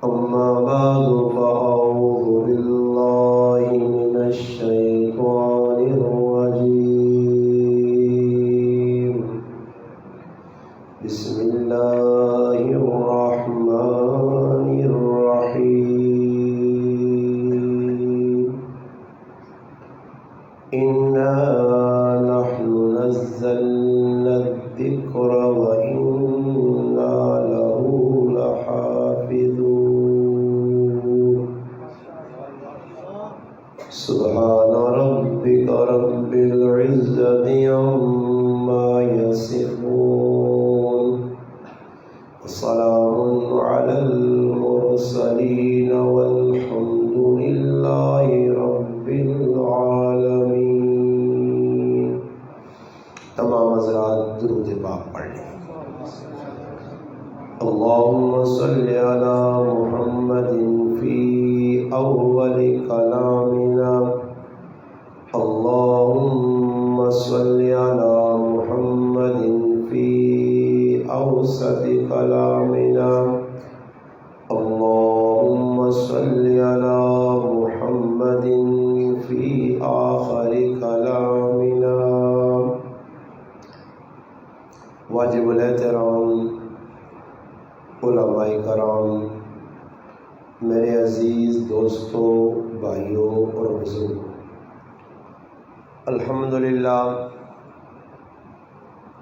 أما بعد فأعوذ بالله من الشيطان الرجيم. بسم الله الرحمن الرحيم. إنا نحن نزلنا الذكر وإنا له لحافظون. سبحان ربك رب العزة عما يصفون وسلام على المرسلين والحمد لله رب العالمين. تمام حضرات درود پاک پڑھ لیں. اللهم صل على محمد في أول كلامنا. اللهم صل على محمد في أوسط كلامنا. اللهم صل على محمد في آخر كلامنا. واجب الاحترام علماء کرام، میرے عزیز دوستوں، بھائیوں اور بزرگوں، الحمدللہ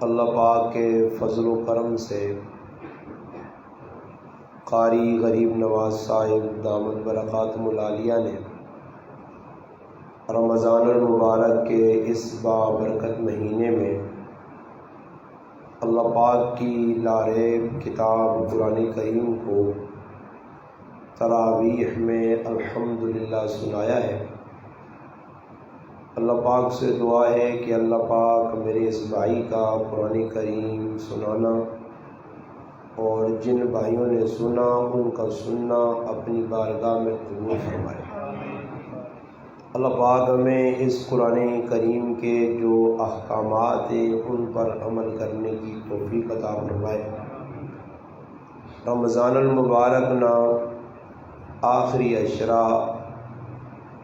اللہ پاک کے فضل و کرم سے قاری غریب نواز صاحب دامت برکاتہم العالیہ نے رمضان المبارک کے اس بابرکت مہینے میں اللہ پاک کی لاریب کتاب قرآن کریم کو تراویح میں الحمدللہ سنایا ہے. اللہ پاک سے دعا ہے کہ اللہ پاک میرے اس بھائی کا قرآن کریم سنانا اور جن بھائیوں نے سنا ان کا سننا اپنی بارگاہ میں قبول فرمائے. اللہ پاک ہمیں اس قرآن کریم کے جو احکامات ہیں ان پر عمل کرنے کی توفیق عطا فرمائے. رمضان المبارک نہ آخری عشرہ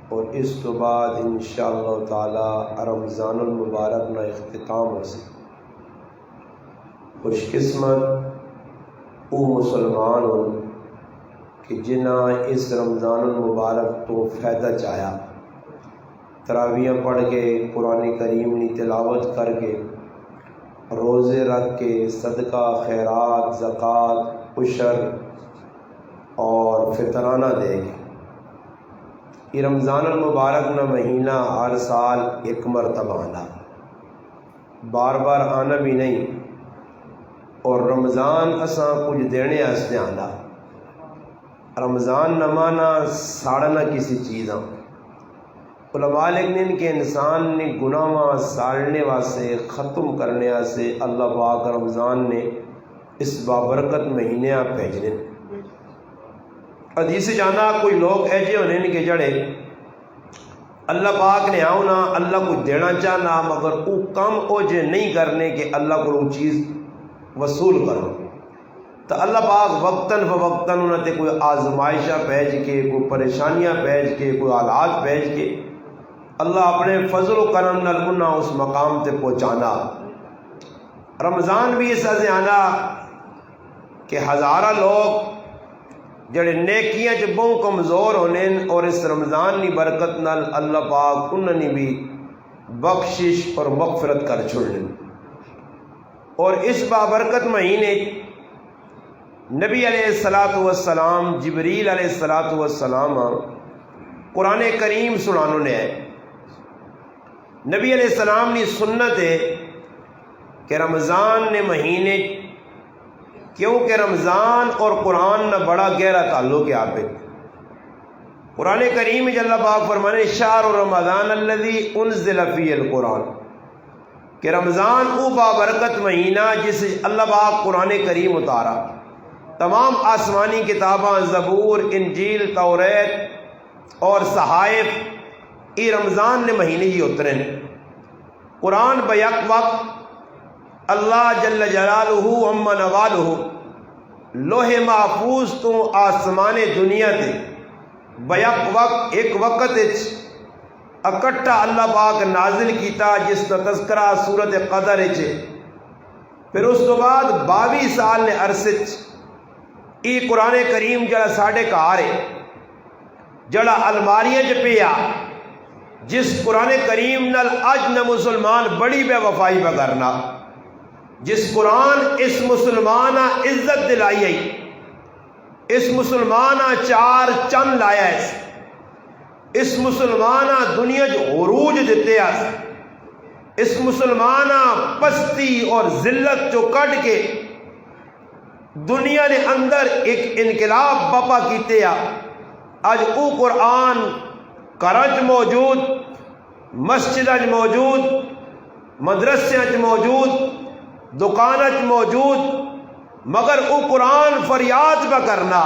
اور اس تو بعد انشاءاللہ تعالی رمضان المبارک نہ اختتام ہو سے خوش قسمت او مسلمان ہو کہ جنہ اس رمضان المبارک تو فائدہ چاہیا، تراویح پڑھ کے قرآن کریم کی تلاوت کر کے روزے رکھ کے صدقہ خیرات زکوٰۃ عشر اور فطرانہ دے گے. یہ رمضان المبارک نہ مہینہ ہر سال ایک مرتبہ آنا، بار بار آنا بھی نہیں، اور رمضان اساں کچھ دینے واسطے آنا. رمضان نہ مانا ساڑنا کسی چیزاں. علماء لکھنے کہ انسان نے گناہ ساڑنے واسطے ختم کرنے واسطے اللہ پاک رمضان نے اس بابرکت مہینے بھیجنے. حدیث جانا کوئی لوگ ایسے ہونے کہ جڑے اللہ پاک نے آؤنا اللہ کو دینا چاہنا مگر وہ کم او جے نہیں کرنے کہ اللہ کو وہ چیز وصول کرو. تو اللہ پاک وقتاً فوقتاً انہوں نے کوئی آزمائشہ بھیج کے کوئی پریشانیاں بھیج کے کوئی حالات بھیج کے اللہ اپنے فضل و کرم نال انہاں اس مقام تے پہنچانا. رمضان بھی اس سے آنا کہ ہزارہ لوگ جڑے نیکیاں چ بہت کمزور ہونے اور اس رمضان کی برکت نال اللہ پاک انہوں نے بھی بخشش اور مغفرت کر چھوڑنے. اور اس بابرکت مہینے نبی علیہ الصلوۃ والسلام جبریل علیہ الصلوۃ والسلام قرآن کریم سنانوں نے ہے. نبی علیہ السلام نے سنت ہے کہ رمضان نے مہینے کیونکہ رمضان اور قرآن نہ بڑا گہرا تعلق ہے. آپ قرآن کریم میں اللہ پاک فرمانے شہر رمضان الذی انزل فیہ القرآن کہ رمضان وہ بابرکت مہینہ جس اللہ پاک قرآن کریم اتارا. تمام آسمانی کتاباں زبور انجیل توریت اور صحائف یہ رمضان نے مہینے ہی اترے. قرآن بیک وقت اللہ جل جلالہ عم نوالہ لوح محفوظ تو آسمان دنیا تے بیک وقت ایک وقت اکٹھا اللہ پاک نازل کیتا جس کا تذکرہ سورت قدر پھر اس تو بعد 22 سال نے عرصے ای قرآن کریم جڑا ساڑھے کار ہے جڑا الماریاں پیا جس قرآن کریم نال اج نہ مسلمان بڑی بے وفائی پہ کرنا جس قرآن اس مسلمان عزت دلائی ہے اس مسلمان چار چند لایا ہے اس مسلمان دنیا جو عروج دیتے ہیں اس مسلمان پستی اور ذلت جو کٹ کے دنیا نے اندر ایک انقلاب بپا کیتے ہیں اج او قرآن کرج موجود مسجد موجود مدرسے موجود دکانت موجود مگر او قرآن فریاد پہ کرنا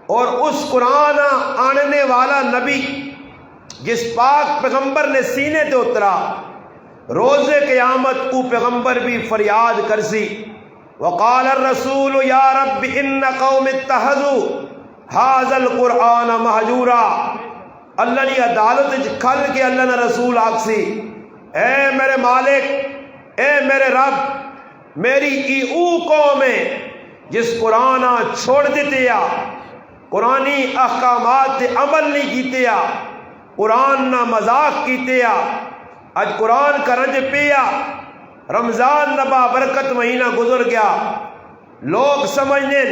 اور اس قرآن آنے والا نبی جس پاک پیغمبر نے سینے تے اترا روز قیامت او پیغمبر بھی فریاد کرسی وقال الرسول یا رب ان قوم اتخذوا هذا القرآن مہجورا اللہ نے عدالت کھل کے اللہ نے رسول آکسی اے میرے مالک اے میرے رب میری ای او قوم ہے جس قرآن چھوڑ دیتے یا قرآنی احکامات عمل نہیں کیتے یا قرآن نہ مذاق کیتے یا اج قرآن کا رنج پیا رمضان نبا برکت مہینہ گزر گیا لوگ سمجھنے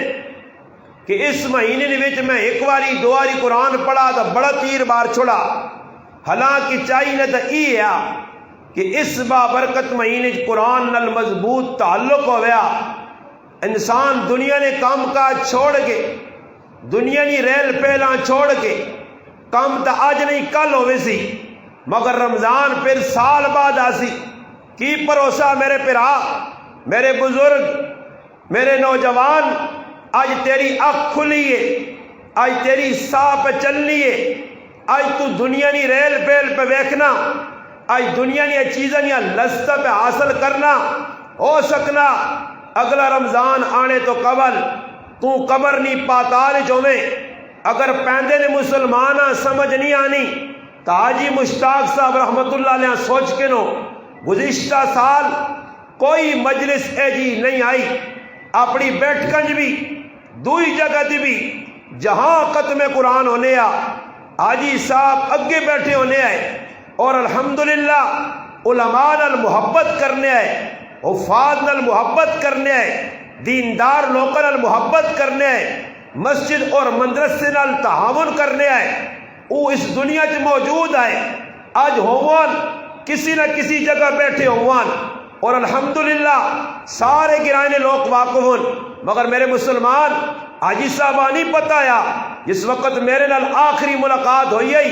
کہ اس مہینے وچ میں ایک واری دو واری قرآن پڑھا تو بڑا تیر بار چھوڑا حالانکہ چاہیے تو یہ ہے کہ اس بابرکت مہینے قرآن نال مضبوط تعلق ہو گیا انسان دنیا نے کام کاج چھوڑ کے دنیا نے ریل پہلا چھوڑ کے کام تو آج نہیں کل ہوئے سی مگر رمضان پھر سال بعد آسی کی بھروسہ میرے پرا میرے بزرگ میرے نوجوان آج تیری اکھ کھلی ہے آج تیری ساہ پہ چلنی ہے آج تو دنیا نی ریل پیل پہ ویکھنا آج دنیا نی چیزیں لذت پہ حاصل کرنا ہو سکنا اگلا رمضان آنے تو قبل تو قبر نہیں پاتال چویں اگر پیندے نے مسلمان سمجھ نہیں آنی تو حاجی مشتاق صاحب رحمت اللہ علیہ سوچ کے نو گزشتہ سال کوئی مجلس اے جی نہیں آئی اپنی بیٹھ کنج بھی دوئی جگہ دی بھی جہاں ختم قرآن ہونے آ حاجی صاحب اگے بیٹھے ہونے آئے اور الحمدللہ علماء نال محبت کرنے آئے حفاظ نال محبت کرنے آئے دیندار لوگوں نال محبت کرنے آئے مسجد اور مدرسے نال تعاون کرنے آئے وہ اس دنیا چ موجود آئے آج ہووان کسی نہ کسی جگہ بیٹھے ہووان اور الحمدللہ سارے گرانے لوگ واقف ہون مگر میرے مسلمان حاجی صاحب نہیں پتا یا جس وقت میرے نال آخری ملاقات ہوئی ہے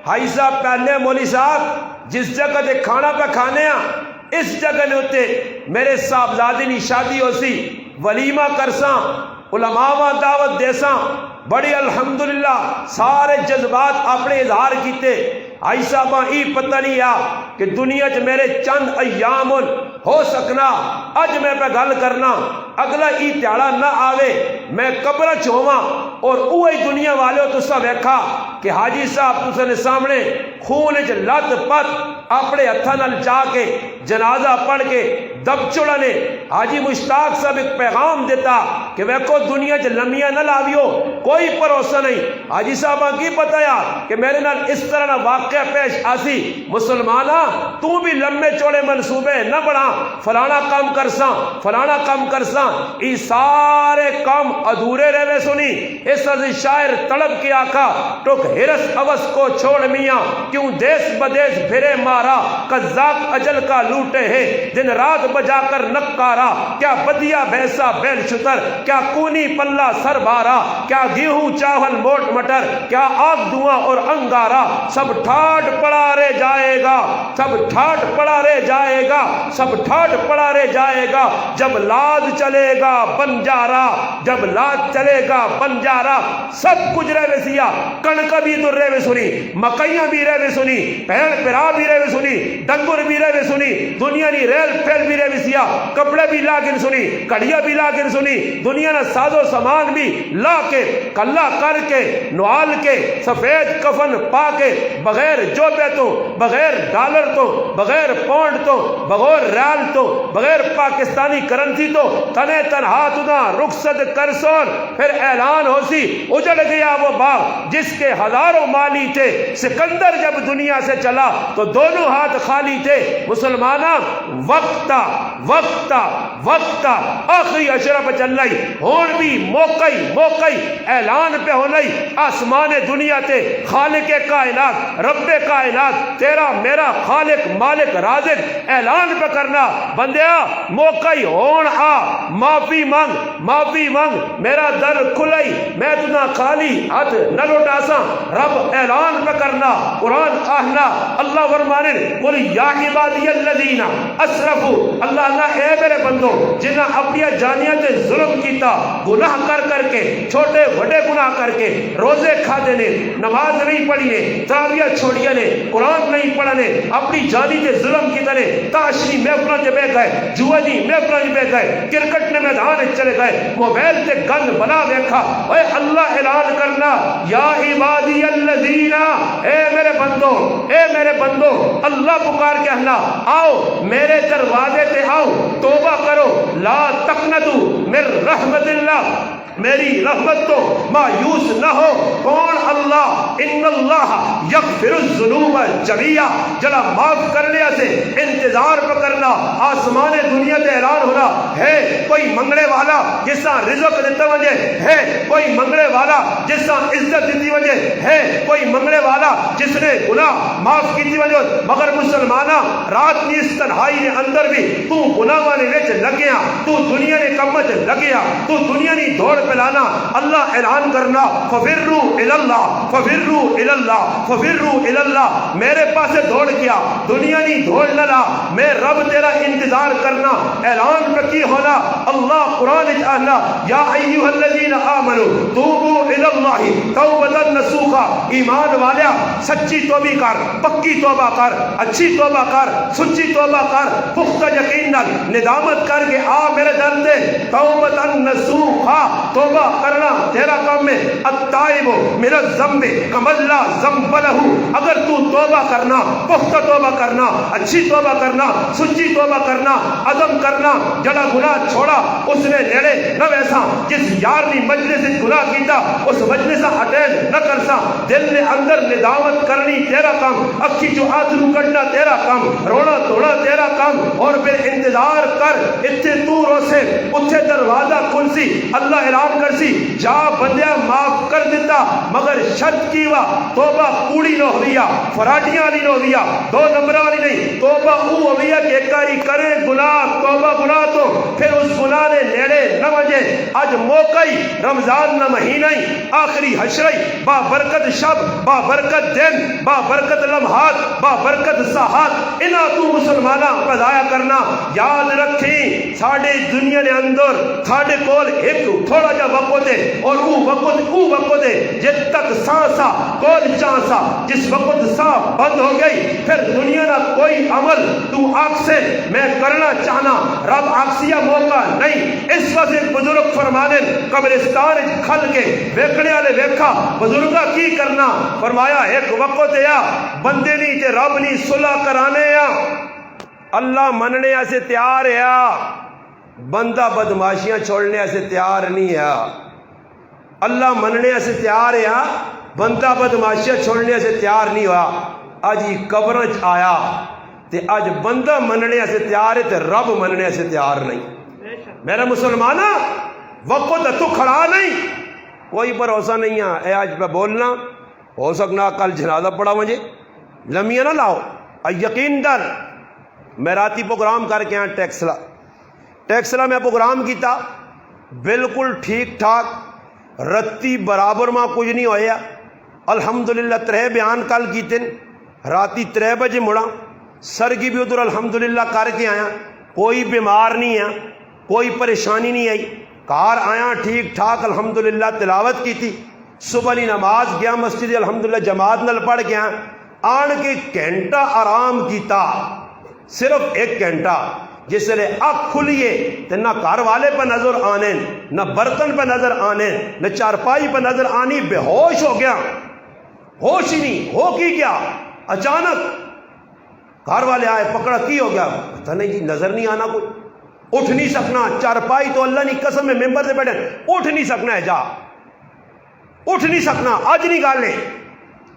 حاجی صاحب پہلے مولی صاحب جس جگہ دے کھانا پہ کھانے اس جگہ نے ہوتے میرے صاحبزادی نی شادی ہو سی ولیمہ کرساں علماء دعوت دیساں بڑی الحمدللہ سارے جذبات اپنے اظہار کیتے آئی صاحبہ ای پتہ نہیں آ کہ دنیا چ میرے چند ایام ہو سکنا اج میں پہ گل کرنا اگلا ای تیاڑا نہ آوے میں قبر چواں اور اوہی دنیا والے تسا ویکھا کہ حاجی صاحب تسا نے سامنے خون چ لت پت اپنے ہتھاں نال جا کے جنازہ پڑھ کے دب چڑا نے حاجی مشتاق صاحب ایک پیغام دیتا کہ ویکھو دنیا چ لمیاں نہ لاویو کوئی بھروسہ نہیں حاجی صاحب کی پتہ یا کہ میرے نال اس طرح نہ واقعہ پیش آسی مسلمانہ تو بھی لمبے چوڑے منصوبے نہ بڑھا فلانا کام کرساں فلانا کام کرساں ای سارے کام ادھورے رہے سنی اس عزیز شاعر تڑپ کے آقا ٹک ہرس اوس کو چھوڑ میاں کیوں دیس بدیس پھرے مارا قذاق اجل کا لوٹے ہے دن رات بجا کر نکارا کیا بدیا بھیسا بیل شتر کیا کونی پلہ سر بارا کیا گیہوں چاول موٹ مٹر کیا آگ دھواں اور انگارا سب ٹھاٹ پڑا رہ جائے گا سب ٹھاٹ پڑا رہ جائے گا سب ٹھاٹ پڑا رہ جائے گا جب لاد چلے گا بنجارا جب لاد چلے گا بنجارا سب کچھ رہے سیا کڑک بھی در رہے سنی مکئیاں بھی رہے سنی پہل پرا بھی رہے سنی ڈنگر بھی رہے سنی دنیا نی ریل پھیل بھی لیے بھی سیا کپڑے بھی لا کے سنی کڑیاں بھی لا کے سنی دنیا نے ساز و سامان بھی لا کے کلا کر کے نوال کے سفید کفن پا کے بغیر جوبے تو بغیر ڈالر تو بغیر پاؤنڈ تو بغیر ریال تو بغیر پاکستانی کرنسی تو تنے تنہا تنا رخصت کرسون پھر اعلان ہو سی اجڑ گیا وہ باغ جس کے ہزاروں مالی تھے سکندر جب دنیا سے چلا تو دونوں ہاتھ خالی تھے مسلمانہ وقتا وقتا وقتا آخری اشرف چل رہی ہون بھی موقعی اعلان پہ ہو نہیں آسمان دنیا تے خالق کائنات رب کائنات تیرا میرا خالق مالک رازق اعلان پہ کرنا بندیا موقعی ہون آ معافی مانگ میرا در کھلئی میں تنا خالی ہاتھ نہ لوٹاساں رب اعلان پہ کرنا قرآن آہنا اللہ فرمانے قل یا عبادی الذین اسرفوا اللہ اے میرے بندو جنہاں اپنی جانیاں تے ظلم کیتا گناہ کر کے چھوٹے بڑے گناہ کر کے روزے کھادے نے نماز نہیں پڑھی نے تراویح چھوڑیے نے قرآن نہیں پڑھا نے اپنی جانی تے ظلم کیتا نے تاشنی محفلوں تے بیٹھ گئے جوانی محفلوں تے بیٹھ گئے کرکٹ نے میدان چلے گئے موبائل تے گن بنا دیکھا اے اللہ اعلان کرنا یا عبادی الذین اے میرے بندو اللہ پکار کہنا آؤ میرے دروازے تے آؤ توبہ کرو لا تقنطوا من رحمت اللہ میری رحمت تو مایوس نہ ہو کون اللہ ان اللہ یغفر الذنوب جميعا جڑا معاف کرنے سے انتظار پہ کرنا آسمان دنیا تے اعلان ہونا ہے کوئی منگنے والا جس طرح رزق دیتا وجہ ہے کوئی منگنے والا جس طرح عزت دیتی وجہ ہے کوئی منگنے والا جس نے گناہ معاف کی وجہ مگر مسلمانہ رات کی اس تنہائی کے اندر بھی تو گناہ والے وچ لگیا تو دنیا نے کمت لگیا تو دنیا نے دوڑ پلانا اللہ اعلان کرنا ففروا الی اللہ میرے پاس دوڑ کیا دنیا نہیں دوڑ للا میں رب تیرا انتظار کرنا اعلان کی ہونا اللہ قرآن اچھانا یا ایوہ الذین آمنوا توبوا الی اللہ توبتا نصوحا ایمان والیا سچی توبہ کر پکی توبہ کر اچھی توبہ کر سچی توبہ کر پختہ یقین ندامت کر کے آ میرے در دے توبتا نصوحا توبہ کرنا تیرا کام میں التائب من الذنب کمن لا ذنب لہ اگر تو توبہ کرنا پختہ توبہ کرنا اچھی توبہ کرنا سچی توبہ کرنا عزم کرنا جڑا گناہ چھوڑا اس نے نیڑے نہ ویسا جس یار نے مجلس سے گناہ کیتا اس مجلس سے اٹینڈ نہ کرسا دل نے اندر ندامت کرنی تیرا کام اکھی جو آدھرو کرنا تیرا کام رونا توڑا تیرا کام اور پھر انتظار کر اتھے تو روسے اتھے دروازہ کھلسی اللہ اعلان کرسی جا بندیا معاف کر دیتا مگر شرط کی وا توبہ کوڑی نہ ہویا فراڈیاں نہیں ہویا دو نمبر والی نہیں توبہ او ہویا کہ ایک کاری کرے گناہ توبہ گناہ تو پھر اس گناہ نے نیڑے نہ وجے اج موقعی رمضان نہ مہینہ آخری حشرئی با برکت شب با برکت دن با برکت لمحات با برکت ساحات انہاں تو مسلمانہ قضایا کرنا یاد رکھیں ساڑھے دنیا نے اندر ساڑھے کول ایک تھوڑا جا وقت ہے اور او وقت ہے جب تک سانسا کول چانسا جس وقت سانس بند ہو گئی پھر دنیا نہ کوئی عمل تو آنکھ سے میں کرنا چاہنا رب آکسیا موقع نہیں اس وقت ایک بزرگ فرمانے قبرستان کھل کے ویکھنے والے ویکھا بزرگا کی کرنا فرمایا ایک وقت ہے بندے نہیں تے رب نہیں صلح کرانے یا اللہ مننے سے تیار ہے بندہ بدماشیاں چھوڑنے سے تیار نہیں ہے اللہ مننے سے تیار ہے بندہ بدماشیاں چھوڑنے سے تیار نہیں ہوا اج ہی قبر آیا تے اج بندہ مننے سے تیار ہے تے رب مننے سے تیار نہیں میرا مسلمانہ وقت تو کھڑا نہیں کوئی بھروسہ نہیں ہے اے آج پہ بولنا ہو سکنا کل جنازہ پڑا مجھے لمیاں نہ لاؤ یقین در میں راتی پروگرام کر کے آیا ٹیکسلا میں پروگرام کیتا بالکل ٹھیک ٹھاک رتی برابر ماں کچھ نہیں ہویا الحمدللہ 3 بیان کل کیتے راتی 3 بجے مڑا سر کی بھی ادھر الحمدللہ کر کے آیا کوئی بیمار نہیں ہے کوئی پریشانی نہیں آئی کار آیا ٹھیک ٹھاک الحمدللہ تلاوت کی تھی صبح لی نماز گیا مسجد الحمدللہ جماعت نل پڑھ گیا آن کے گھنٹہ آرام کیتا صرف 1 گھنٹہ جس لئے اکھ کھلیے تو نہ گھر والے پہ نظر آنے، نہ برتن پہ نظر آنے، نہ چارپائی پہ نظر آنی، بے ہوش ہو گیا، ہوش ہی نہیں، ہو کی کیا اچانک گھر والے آئے، پکڑا، کی ہو گیا؟ پتہ نہیں جی، نظر نہیں آنا، کوئی اٹھ نہیں سکنا، چارپائی تو اللہ نے قسم میں ممبر سے بیٹھے اٹھ نہیں سکنا ہے، جا اٹھ نہیں سکنا، آج نہیں گالے،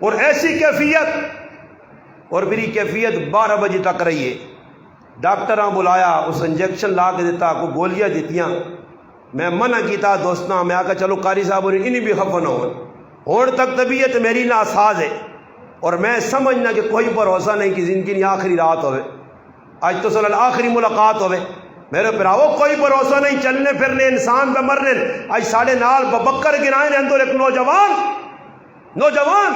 اور ایسی کیفیت، اور میری کیفیت 12 بجے تک رہی ہے، ڈاکٹراں بلایا، اس انجیکشن لا کے دیتا، کو گولیاں دیتیاں، میں منع کیتا دوستاں، میں آکا چلو قاری صاحب انہیں بھی خفا نہ ہون تک طبیعت میری ناساز ہے، اور میں سمجھنا کہ کوئی بھروسہ نہیں کہ زندگی کی آخری رات ہوئے، آج تو صلی اللہ آخری ملاقات ہوئے، میرے پراؤ کوئی بھروسہ نہیں، چلنے پھرنے انسان پہ مرنے، آج ساڑھے نال ببکر گرائے نے اندر ایک نوجوان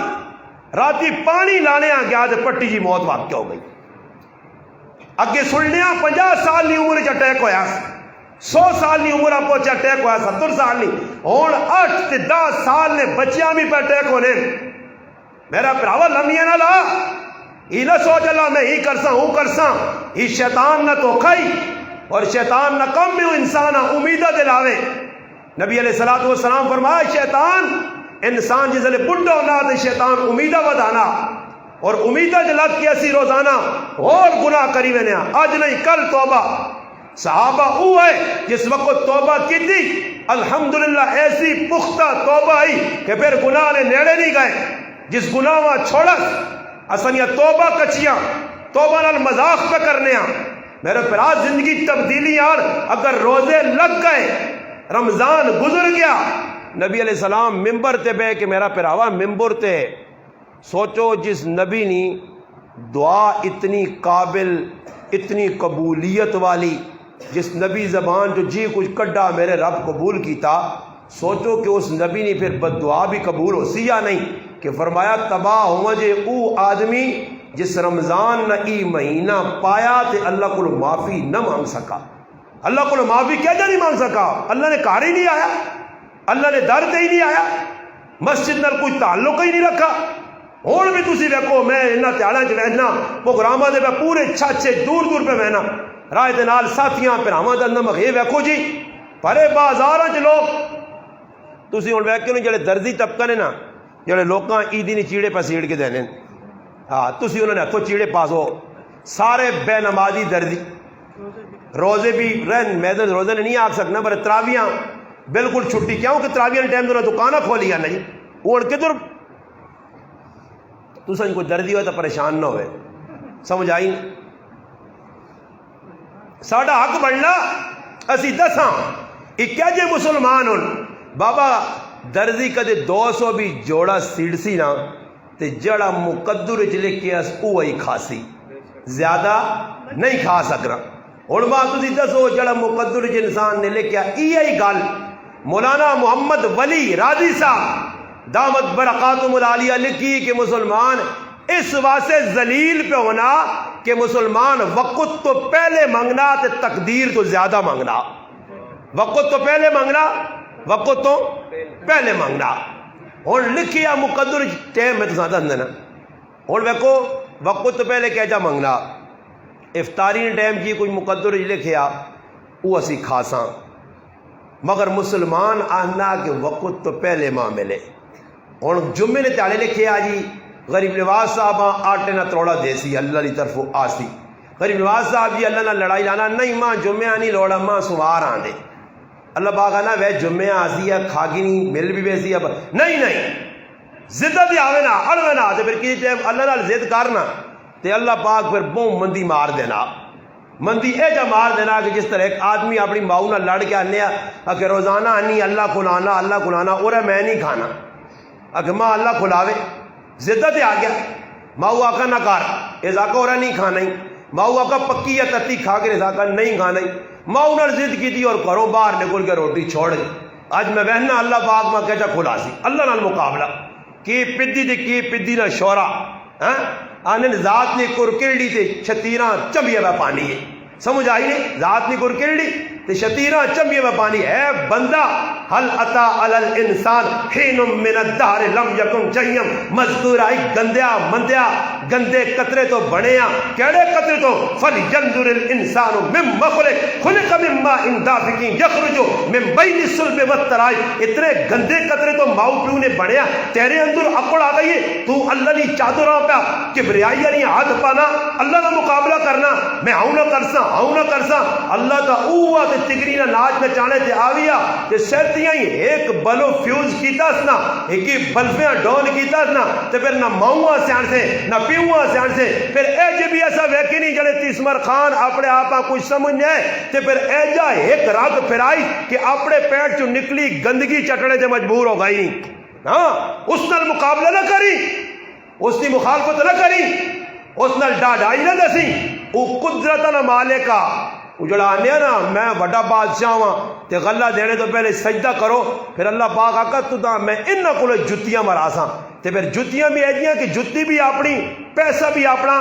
راتی پانی لانے آ گیا، پٹی جی موت واقع ہو گئی، اگے سننے 50 سال کی عمر اٹیک ہویا، 100 سال کی عمر آپ اٹیک ہویا، 70 سال نہیں، اور 8 سے 10 سال نے بچیاں بھی پہ اٹیک ہونے، میرا پراوا لمحے نہ لا، یہ نہ سوچ اللہ میں ہی کرساں ہوں کرساں، یہ شیطان نہ تو کھائی، اور شیطان نہ کم میں انسان امیدہ دلاوے، نبی علیہ السلام فرمایا شیطان انسان جس لئے بڑھا ہونا تو شیطان امیدہ بدانا، اور امیدہ جلد کی اسی روزانہ اور گناہ کری میں نیا، آج نہیں کل توبہ، صحابہ ہے جس وقت توبہ کی تھی الحمدللہ ایسی پختہ توبہ آئی کہ پھر گناہ نے نیڑے نہیں گئے، جس گناہ وہاں چھوڑس اسنیہ توبہ کچیاں، توبہ نال مذاق پہ کرنے ہیں، میرے پراز زندگی تبدیلی آن، اگر روزے لگ گئے، رمضان گزر گیا، نبی علیہ السلام ممبر تے بے کہ میرا پراوا ممبر تے، سوچو جس نبی نے دعا اتنی قابل، اتنی قبولیت والی، جس نبی زبان جو جی کچھ کڈا میرے رب قبول کیتا، سوچو کہ اس نبی نے پھر بد دعا بھی قبول ہو سی یا نہیں، کہ فرمایا تباہ ہوں جے او آدمی جس رمضان نہ ای مہینہ پایا تے اللہ کو معافی نہ مانگ سکا، اللہ کو معافی کیا جا نہیں مانگ سکا، اللہ نے کار ہی نہیں آیا، اللہ نے در تے ہی نہیں آیا، مسجد نال کوئی تعلق ہی نہیں رکھا، اور بھی تسی دیکھو میں انہاں تیاڑاں چ وہنا پروگراماں دے پورے چھاچے دور دور پہ وہنا، راہ دے نال ساتھیاں پراواں دا نمک یہ ویکھو جی، پرے بازاراں چ لوگ تسی ہن ویکھو جڑے درزی طبقہ نے نا، جڑے لوکاں عیدی نے چیڑے پہ سیڑ کے دینے، ہاں تسی انہوں نے ہتھوں چیڑے پاسو، سارے بے نمازی درزی، روزے بھی رہن میں تو روزے نے نہیں آ سکنا، پر تراویاں بالکل چھٹی، کیوں کہ تراویاں ٹائم تو دکانہ کھولی نہیں، اوڑ کے دور تو سن کو دردی ہوئے تو پریشان نہ ہوئے، سمجھ آئی نہیں، ساڑھا حق بڑھنا اسی دساں اکیا جے مسلمان ہن، بابا درزی کدے 200 بھی جوڑا سیڑسی نا تے جڑا مقدر جلے کیا اوہی کھاسی، زیادہ نہیں کھا سکنا، اور بات تسی دسو جڑا مقدر جی انسان نے لکھیا ہی گل مولانا محمد ولی راضی صاحب دامت برکاتہم العالیہ لکھی کہ مسلمان اس واسطے ذلیل پہ ہونا کہ مسلمان وقت تو پہلے مانگنا تے تقدیر تو زیادہ مانگنا، وقت تو پہلے مانگنا، وقت تو پہلے مانگنا، اور لکھیا مقدر ٹیم میں تو ساتھ اندنا، اور ویکو وقت تو پہلے کیا جا مانگنا، افطاری نے ٹائم کی کوئی مقدر لکھیا وہ اسی کھاساں، مگر مسلمان آنا کہ وقت تو پہلے ماں ملے، اور جمعے نے تیالے لکھے آجی غریب نواز صاحب آٹے نہ تروڑا دیسی اللہ لی طرف آسی، غریب نواز صاحب جی اللہ نہ لڑائی لانا نہیں، ماں جمعہ نہیں لوڑا ماں سوار آن دے، اللہ باغا نا وے جمعہ آسی ہے کھاگی نہیں مل بھی بیسی ہے، نہیں زدہ بھی آوے نا اڑوے نا تے پھر کسی ٹائم اللہ نال زد کرنا تے اللہ پاک پھر بہت مندی مار دینا، مندی اے جا مار دینا کہ جس طرح ایک آدمی اپنی ماؤں نہ لڑ کے آنے کہ روزانہ آنی اللہ کھلانا اور میں نہیں کھانا، اگر ماں اللہ کھلاوے زدہ تے آ گیا، ماؤں آقا نہ کار ازاکہ اور نہیں کھانا ہی، ماؤں آقا پکی یا تتی کھا کے ازاکہ نہیں کھانا ہی، ماؤں نے ضد کی تھی اور گھروں باہر نکل کے روٹی چھوڑ گئی، آج میں بہنا اللہ پاک میں کہتا کھلا سی اللہ نال مقابلہ کی پدی تے کی پدی نہ شورا آنن ذات نے کرکڑی تے چھتیراں چمبیے میں پانی ہے، سمجھ آئی نہیں، ذات نے کرکڑی تے چھتیراں چمبیے میں پانی ہے، بندہ حل اتا علی الانسان حین من الدہر لم یکن شیئا مذکورا، گندیا مندیا گندے قطرے تو بنے ہیں، کیڑے قطرے تو فلینظر الانسان مما خلق، خلق من ماء دافق یخرج من بین الصلب والترائب، اتنے گندے قطرے تو ماؤ پیو نے بنے ہیں، تیرے اندر عقل آ گئی ہے، تو اللہ نے چادر پہ کبریائی نہیں ہاتھ پانا، اللہ کا مقابلہ کرنا، میں ہوں نہ کرساں ہوں نہ کرساں، اللہ کا اوہ تے تگری نہ ناچ نچانے تے آویا تے سردیاں ہی ایک بلو فیوز کیتا سنا، ایک ہی بلفیاں ڈون کیتا سنا، تے پھر نہ ماؤں سیان سے نہ پیوں سیان سے، پھر اے جے بھی ایسا ویکی نہیں جڑے تیسمر خان اپنے آپا کچھ سمجھ جائے، تے پھر اے جا ایک رگ پھرائی کہ اپنے پیٹ چو نکلی گندگی چٹنے تے مجبور ہو گئی، ہاں اس نال مقابلہ نہ کری، اس کی مخالفت نہ کری، اس نال ڈاڈائی نہ دسی، وہ قدرت نہ مالکا، وہ جڑا آنے نا میں وڈا بادشاہ ہاں تے غلہ دینے تو پہلے سجدہ کرو، پھر اللہ پاک آقا تو دا میں انہاں کو جتیاں مراساں، تے پھر جتیاں بھی ایجیاں کہ جتی بھی اپنی، پیسہ بھی اپنا،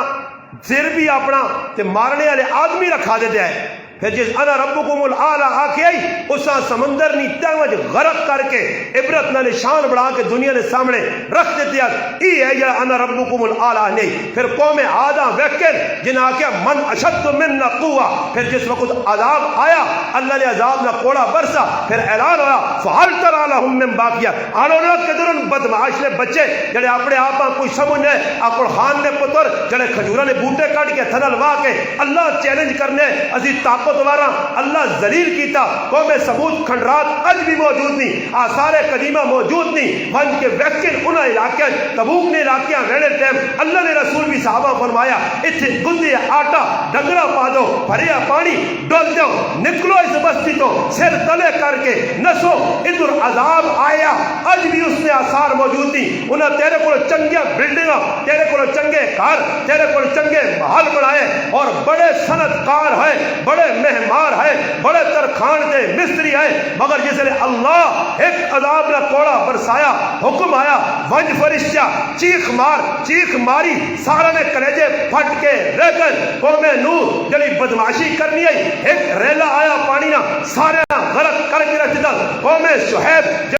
سر بھی اپنا، تے مارنے والے آدمی رکھا دیتے ہیں، پھر جس انا ربکم الاعلی آکے آئی اسا سمندر نی تیوج غرق کر کے عبرت نہ نشان بڑھا کے دنیا نے سامنے رکھ دیتے ہیں، ای ہے یا انا ربکم الاعلی نہیں۔ پھر قوم عادہ ویکل جنہاں آکیا من اشد مننا قوہ، پھر جس وقت عذاب آیا اللہ نے عذاب نہ کوڑا برسا، پھر اعلان ہوا فحل تری لہم من باقیہ، آنو نہ کدرن بدمعاش نے بچے جڑے اپنے آپاں کوئی سمجھ ہے، اکڑ خان نے پتر جڑے کھجورہ نے بوٹے کٹ کے تھنل وا کے اللہ چیلنج کرنے عزیز طاقت دوارا اللہ ذلیل کیتا، قوم ثمود کھنڈرات اج بھی موجود نہیں، آثار قدیمہ موجود نہیں، ونج کے ویکن انہاں علاقے تبوک نے علاقیاں رہنے ٹائم اللہ نے رسول بھی صحابہ فرمایا اتھے گندے آٹا ڈنگرا پا دو، بھریا پانی ڈول دو، نکلو اس بستی تو سر تلے کر کے نسو، ادھر عذاب آیا اج بھی اس میں آثار موجود نہیں، انہاں تیرے کو چنگے بلڈنگاں، تیرے کو چنگے گھر، تیرے کو چنگے محل بنائے اور بڑے صنعتکار ہیں، بڑے مہمار ہے، بڑے ترخان دے مستری ہے، مگر جس نے اللہ ایک عذاب نہ کوڑا برسایا، حکم آیا ونج فرشتہ چیخ مار، چیخ ماری، سارا نے کلیجے پھٹ کے رہ گئے، قوم نوح جلی بدماشی کرنی ہے، ایک ریلا آیا پانی نہ سارے نہ غرق کر کے رکھ دیتا، قوم شعیب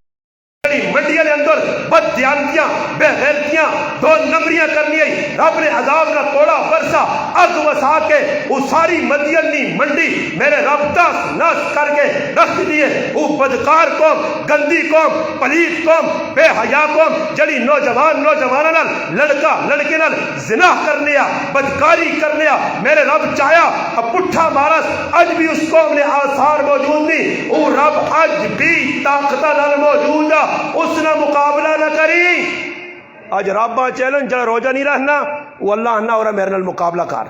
منڈیاں نے اندر بد دیانتیاں بے غیرتیاں دو نمبریاں کرنی ہے، رب نے عذاب نہ توڑا برسا، اگ وسا کے وہ ساری مدینی منڈی میرے رب دس نس کر کے رکھ دیے، وہ بدکار قوم، گندی قوم، پلیت قوم، بے حیا قوم جڑی نوجوان لڑکا لڑکے نال زنا کرنے آ، بدکاری کرنے آ، میرے رب چاہیا اب پٹھا مارس، اج بھی اس قوم نے آثار موجود نہیں، وہ رب اج بھی طاقت نال موجود ہے، اس نے مقابلہ نہ کری۔ آج رابعہ چیلنج جڑا روزہ نہیں رہنا وہ اللہ نہ ہو رہا میرے نال مقابلہ کر،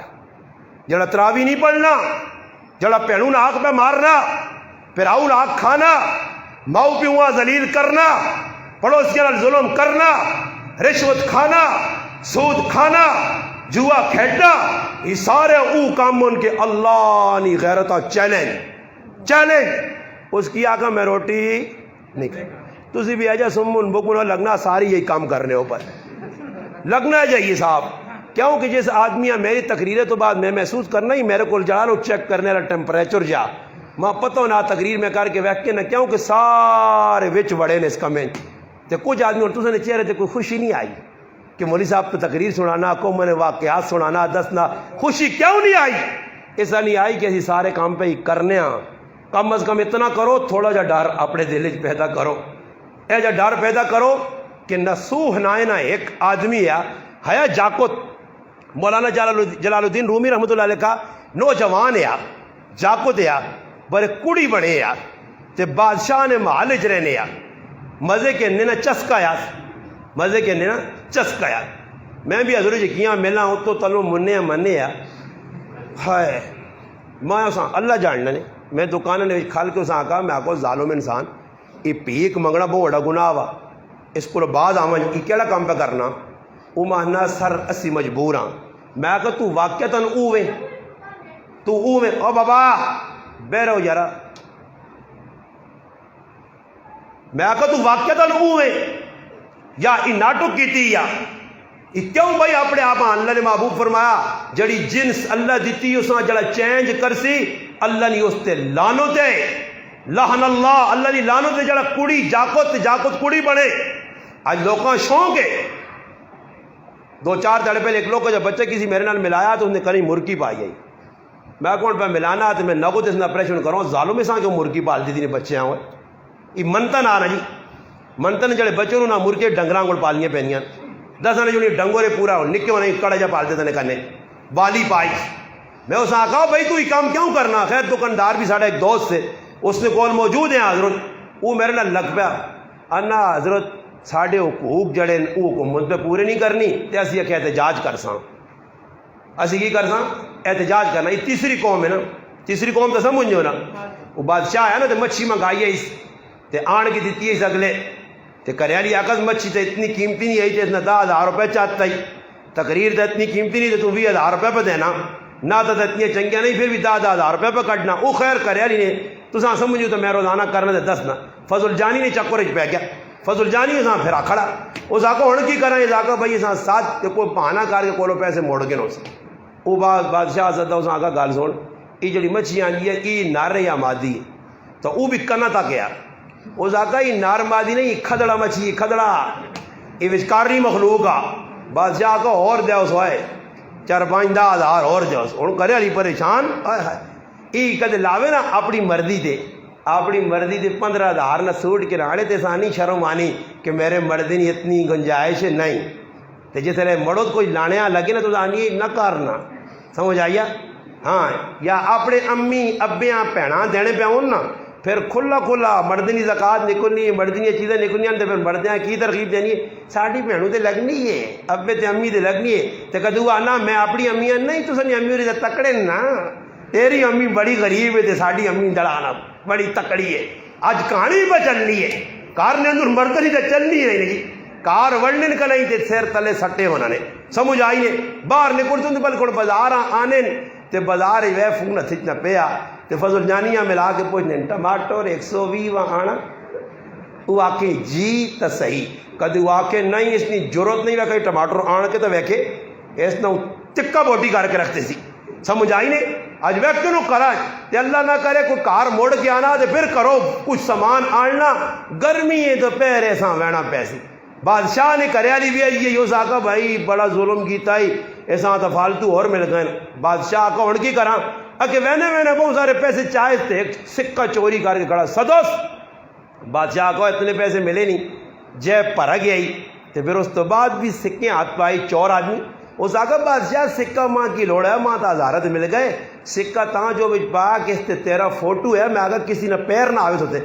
جڑا تراوی نہیں پڑھنا، جڑا پہنوں آنکھ پہ مارنا، پھراؤں آنکھ کھانا، ماؤ پیواں ذلیل کرنا، پڑوسیاں نال ظلم کرنا، رشوت کھانا، سود کھانا، جوا کھیڈنا، یہ سارے او کام ان کے اللہ نی غیرتہ چیلنج اس کی آقا میں روٹی نہیں کھائی، تسی بھی آجا سمون بکونا لگنا ساری یہی کام کرنے اوپر لگنا چاہیے صاحب، کیوں کہ جس آدمیاں میری تقریریں تو بعد میں محسوس کرنا ہی میرے کو جڑا لو چیک کرنے والا ٹیمپریچر جا ماں پتہ نہ تقریر میں کر کے ویک کے نہ، کیوں کہ سارے وچ بڑے نے اس کمنٹ تے کچھ آدمی اور تسے نے چہرے تے کوئی خوشی نہیں آئی کہ مولوی صاحب تو تقریر سنانا، قوم نے واقعات سنانا، دسنا، خوشی کیوں نہیں آئی؟ اس لیے نہیں آئی کہ اسی سارے کام پہ ہی کرنے ہاں، کم از کم اتنا کرو تھوڑا جا ڈر اپنے دل وچ پیدا کرو، اے جا ڈر پیدا کرو کہ نسوح نائنہ ایک آدمی ہے جاکت، مولانا جلال الدین رومی رحمۃ اللہ علیہ کا نوجوان ہے، جاکت ہے، بڑے کڑی بڑے ہے تے بادشاہ نے محل وچ رہنے ہے، مزے کے نینا چسکایا، مزے کے نینا چسکایا، میں بھی حضور جی کیاں ملا ہوں تو تلو منے ہائے میں اساں اللہ جاننا نے، میں دکانہ نے کھال کے اساں آکا میں آکو ظالم انسان یہ پیک منگنا بہت بڑا گناہ وا، اس کو بعد آواں یہ کیڑا کام پہ کرنا، وہ مانا سر اسی مجبور ہاں، میں کہا تو واقعتاً اوویں تو اوویں، او بابا بے رہو یارا، میں کہا تو واقعتاً اوویں یا ای ناٹک کیتی یا کیوں بھائی اپنے آپ اللہ نے محبوب فرمایا جڑی جنس اللہ دیتی اس جڑا چینج کرسی اللہ نے اس تے لانو تے لہن اللہ دی لعنت ہے جڑا کڑی جاکت کڑی بنے. آج لوگوں شوق ہے. 2-4 دن پہلے ایک لوگ کو جب بچے کسی میرے نال ملایا تو اس نے کہیں مرغی پائی گئی. میں کون پہ ملانا تو میں نگو تو اس نے آپریشن کروں ظالم میں سان کہ مرغی پالتی تھی بچے آؤں یہ منتن آنا جی. منتن جڑے بچوں نہ مرغے ڈنگراں کو پالیاں پینیاں 10 نے جو ڈنگورے پورا نکے ہونے کڑا جا پالتے تھے کنے بالی پائی. میں اس نے کہا بھائی تو یہ کام کیوں کرنا. خیر دکاندار بھی ساڑھا ایک دوست سے اس نے کول موجود ہیں حضرت. وہ میرے نال لگ پیا انا حضرت ساڑھے حقوق جڑے وہ حکومت پہ پورے نہیں کرنی تے اسی کہ احتجاج کر ساں. اسی کی کر ساں احتجاج کرنا. یہ تیسری قوم ہے نا. تیسری قوم تو سمجھو نا. وہ بادشاہ ہے نا تو مچھی منگائی ہے اس تے آن کی دیتی ہے اس اگلے تے کریالی آکس مچھی تے اتنی قیمتی نہیں ہے تے اتنا 10,000 روپے چاہتا ہی. تقریر تے اتنی قیمتی نہیں تے تو 20,000 روپے پہ دینا نہ تو اتنی چنگیاں نہیں پھر بھی 10,000 روپے پہ کٹنا. وہ خیر کریالی نے تو ساں سمجھو تو میں روزانہ کرنا تے دسنا. فضل جانی نے چکر پہ گیا. فضل جانی اساں پھر کھڑا اس آکو ہوں کی کریں اس آکو بھائی اساں ساتھ کوئی بہانہ کر کے کولو پیسے موڑ کے نہ سے. وہ بادشاہ سدا اس آکا گل سن یہ جڑی مچھی آئی ہے یہ نر یا مادی ہے تو وہ بھی کنا تک گیا. اس آکا یہ نر مادی نہیں کھدڑا مچھی کھدڑا یہ وچکاری مخلوق آ. بادشاہ کو اور دیا اس وائے 4-5-10,000 اور دیا اس ہوں کرے علی پریشان یہ کدے لاوے نا اپنی مرضی دے 15,000 نہ سوٹ کے راڑے تے سانی شرم آنی کہ میرے مردی نہیں اتنی گنجائش نہیں تے جس طرح مڑو کوئی لانے لگے نا تو آنی نہ کرنا. سمجھ آئیا. ہاں یا اپنے امی ابیاں بھیناں دینے پہ آؤں نا پھر کھلا مردنی زکات نکلنی ہے مردنی چیزیں نکلنی ہیں تو پھر مردیاں کی ترغیب دینی ہے. ساڑی بھینوں تے لگنی ہے ابے تے امی تے لگنی ہے تے کدو آنا میں اپنی امیاں نہیں تو سنی امی ہوئی تکڑے نا تیری امی بڑی غریب ہے تے ساڑی امی دڑانا بڑی تکڑی ہے. آج کہانی پہ چلنی ہے کار نے اندر مردنی تے چلنی ہے نہیں کار ورنن کا نہیں تے سیر تلے سٹے ہونا نے. سمجھ آئی نے باہر نکل تو بلکل بازار آنے تے بازار ہی وے فون نہ پیا تے فضل جانیاں ملا کے پوچھنے ٹماٹر 120 وہاں آنا. وہ آکے جی تو صحیح کدی وہ آکے نہیں اس کی ضرورت نہیں رکھے ٹماٹر آن کے تو ویکھے اس نے چکا بوٹی کر کے رکھتے سی. سمجھ آئی نے اج ویکھ نو کرا تے اللہ نہ کرے کوئی کار موڑ کے آنا تے پھر کرو کچھ سامان آنا گرمی ہے تو پہرے ساں وینا پیسی. بادشاہ نے کریا لی بھی آئی یہ آکا بھائی بڑا ظلم کیتا ہی ایسا تو فالتو اور مل گئے. بادشاہ آکا ہوں کی کراں اکے وینے بہت سارے پیسے چاہے تھے ایک سکہ چوری کر کے کھڑا سدوس. بادشاہ کو اتنے پیسے ملے نہیں جیب پر گیا ہی تو پھر اس تو بعد بھی سکے ہاتھ پائی چور آدمی. اس آگا بادشاہ سکہ ماں کی لوڑ ہے ماں تا ہزارت مل گئے سکہ تاں جو بچ پا کہ تیرا فوٹو ہے میں آگا کسی نے پیر نہ آوے ہوتے.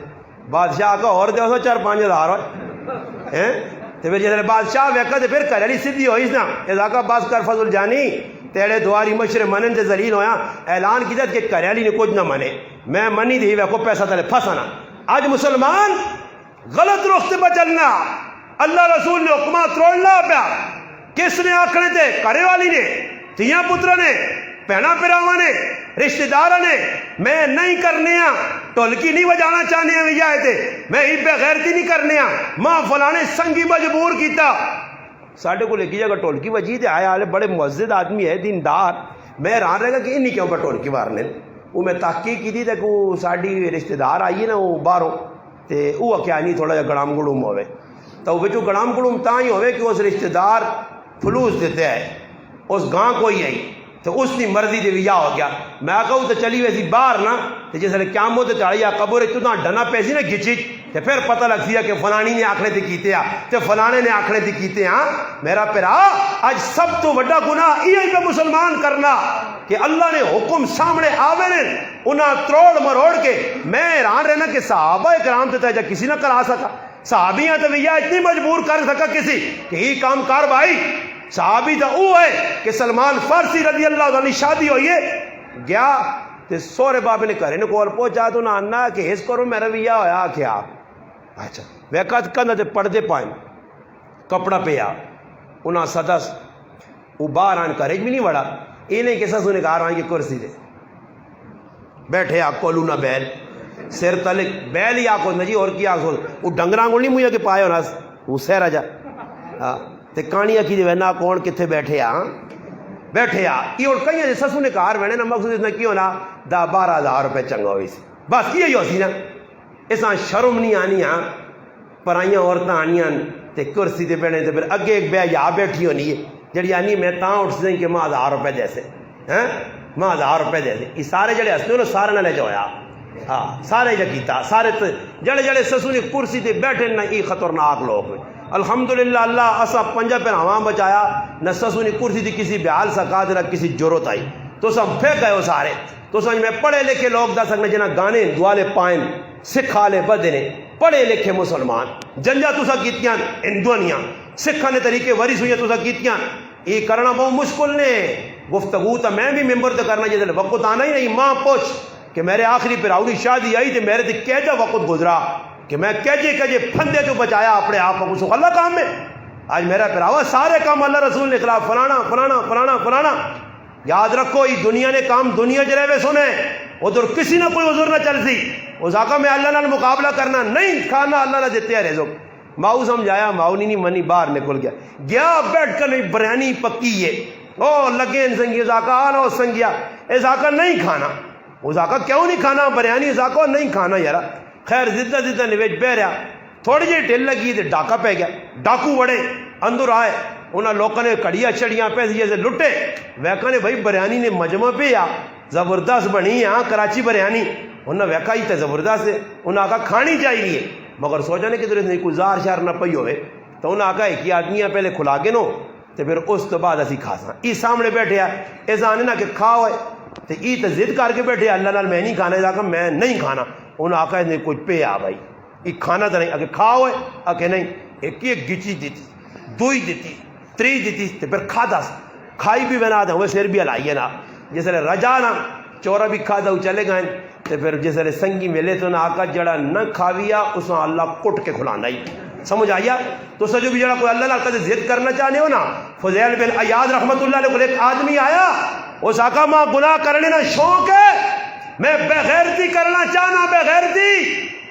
بادشاہ آگا اور دیا سو 4-5 ہزار ہوئے تو پھر جیسے بادشاہ ویکا تو پھر کریلی سیدھی ہوئی نا اس آگا باز کر فضل جانی تیرے دواری مشر منن تے ذلیل ہویا اعلان کیتا کہ کریلی نے کچھ نہ منے میں منی دی ویکو پیسہ تلے پھنسانا. آج مسلمان غلط رخ سے بچلنا اللہ رسول نے حکمہ تروڑنا پیا کس نے آکھنے تے کرے والی نے تیاں پتر نے پہنا پراواں نے رشتہ داراں نے میں نہیں کرنے ہاں ٹولکی نہیں بجانا چاہنے ہیں وجائے تے میں ہی بے غیرتی نہیں کرنے ہاں ماں فلانے سنگی مجبور کیتا. ساڑھے کو لکھی جگہ ٹولکی بجی تے آئے آلے بڑے معزز آدمی ہے دیندار میں ران رہے گا کہ انہی کیوں پر ٹولکی بارنے وہ میں تحقیق کی تھی تے کہ وہ ساڑھی رشتہ دار آئیے نا وہ باہروں تے وہ کیا نہیں تھوڑا جا گڑام گڑوم ہوئے تو وہ جو گڑام گڑوم تاں ہی ہوئے کہ اس رشتہ دار فلوس دیتے ہیں اس گاں کوئی آئی تو اس کی مرضی دے ویا ہو گیا. میں کہوں تو چلی ویسی باہر نا تو جس نے قیامت چڑھی یا قبر تو ڈنا پیسی نا گچی تو پھر پتہ لگتی ہے کہ فلانی نے آکھنے تے کیتے ہیں تو فلانے نے آکھنے تے کیتے ہیں. میرا پیرا آج سب تو بڑا گناہ یہ پہ مسلمان کرنا کہ اللہ نے حکم سامنے آوے نے انہاں تروڑ مروڑ کے میں حیران رہنا کہ صحابہ کرام تے جا کسی نہ کرا سکا صحابیاں تو ویا اتنی مجبور کر سکا کسی کہ یہ کام کر بھائی. صحابی تو وہ ہے کہ سلمان فارسی رضی اللہ عنہ شادی ہوئی ہے گیا تے سورے بابے نے کرے نے کول پہنچا تو نہ آنا کہ اس کرو میرا ویا ہویا کیا اچھا ویکت کندہ تے پردے پائیں کپڑا پیا انہاں سدس وہ باہر آن کریج بھی نہیں بڑا یہ نہیں کہ سسو نے کہا رہا ہے کہ کرسی دے بیٹھے آپ کو لونا بیل سیر تلک بیل ہی آکو نجی اور کیا آکو وہ ڈنگران گوڑ نہیں مویا کہ پائے ہونا وہ سیر آجا تے کانیا کی جو ہے نا کون کتھے بیٹھے بیٹھے یہ اور کئی سسو نے کہا رہے نا مقصود اتنا کیوں نا 10-12 ہزار روپے چنگا ہوئی سی بس یہ ہو سی نا اساں شرم نہیں آنی ہاں پرائیاں عورتاں آنیاں تے کرسی تے بیٹھے تے پھر اگے ایک بے یا بیٹھی ہونی ہے جڑی آنی میں تاں اٹھ سیں کہ ماں 1000 روپے جیسے ہیں ماں 1000 روپے جیسے یہ سارے جڑے ہستے ہو سارے نہ لے جایا ہاں سارے جا کیتا سارے جڑے جڑے سسو نے کرسی تے بیٹھے نہ یہ خطرناک لوگ الحمدللہ اللہ اسا پنجا پہ ہواں بچایا نہ سسو نے کرسی تھی کسی بیال سکا نہ کسی ضرورت آئی تو سب پھینک گئے ہو سارے تو سمجھ میں پڑھے لکھے لوگ دا سکنے جنہ گانے دوالے پائن سکھالے بدے نے پڑھے لکھے مسلمان جنجا تو سا کیتیاں ہندوانیاں سکھانے طریقے وریس ہوئی تو سا کیتیاں یہ کرنا بہت مشکل نے گفتگو تا میں بھی ممبر تے کرنا جیسے وقت آنا ہی نہیں ماں پوچھ کہ میرے آخری پراؤڑی شادی آئی تے میرے تے کیجا وقت گزرا کہ میں کیجے پھندے تو بچایا اپنے آپ کو سو اللہ کام میں آج میرا پراوا سارے کام اللہ رسول نے خلاف فلانا فلانا فلانا فلانا یاد رکھو یہ دنیا نے کام دنیا جرے ہوئے سنے ادھر کسی نہ کوئی عذر نہ چل سی اس آقا میں اللہ نال مقابلہ کرنا نہیں کھانا اللہ نہ دیتے ہیں رزق ماؤ سمجھایا ماؤ نہیں منی باہر نکل گیا بیٹھ کر نہیں بریانی پکی ہے او لگے سنگی اس آقا آلو سنگیا اس آقا نہیں کھانا اس آقا کیوں نہیں کھانا بریانی اس آقا نہیں کھانا یارا خیر زدہ نویج بہ رہا تھوڑی جی ڈھل لگی تو ڈاکہ پہ گیا ڈاکو وڑے اندر آئے انہاں لوگوں نے کڑیاں چڑیاں پیسے جیسے لٹے ویکا نے بھائی بریانی نے مجمع پہ آ زبردست بنی ہاں کراچی بریانی انہاں ویکا ہی تے زبردست ہے انہاں آقا کھانی چاہیے مگر سوچا نے کہ در نہیں کوئی زار شار نہ پئی ہوئے تو انہاں آقا ایک ہی آدمیاں پہلے کھلا کے نو تے پھر اس تو بعد اسی کھا ساں ای سامنے بیٹھے آ ایسا آنے نا کہ کھا ہوئے تے ای تے ضد کر کے بیٹھے اللہ نال میں نہیں کھانا آقا میں نہیں کھانا انہاں آقا نے کوئی پہ آ بھائی ای کھانا تو نہیں اگر کھا ہوئے آکے نہیں ایک ایک گچی دیتی دوئی دیتی تری دیتی تے پھر کھا دا کھائی بھی بنا دیں وہ سیر بھی علائیے نا جیسے رجا نا چورا بھی کھا دا چلے گئے تے پھر جیسے سنگی ملے تو نا آقا جڑا نہ کھاویا اس نے اللہ کٹ کے کھلانا ہی سمجھ آیا تو سجو بھی جڑا کوئی اللہ نال کدے ضد کرنا چاہنے ہو نا فضیل بن عیاض رحمت اللہ علیہ کو ایک آدمی آیا اس آقا ماں گناہ کرنے نا شوق ہے میں بغیرتی کرنا چاہنا بغیرتی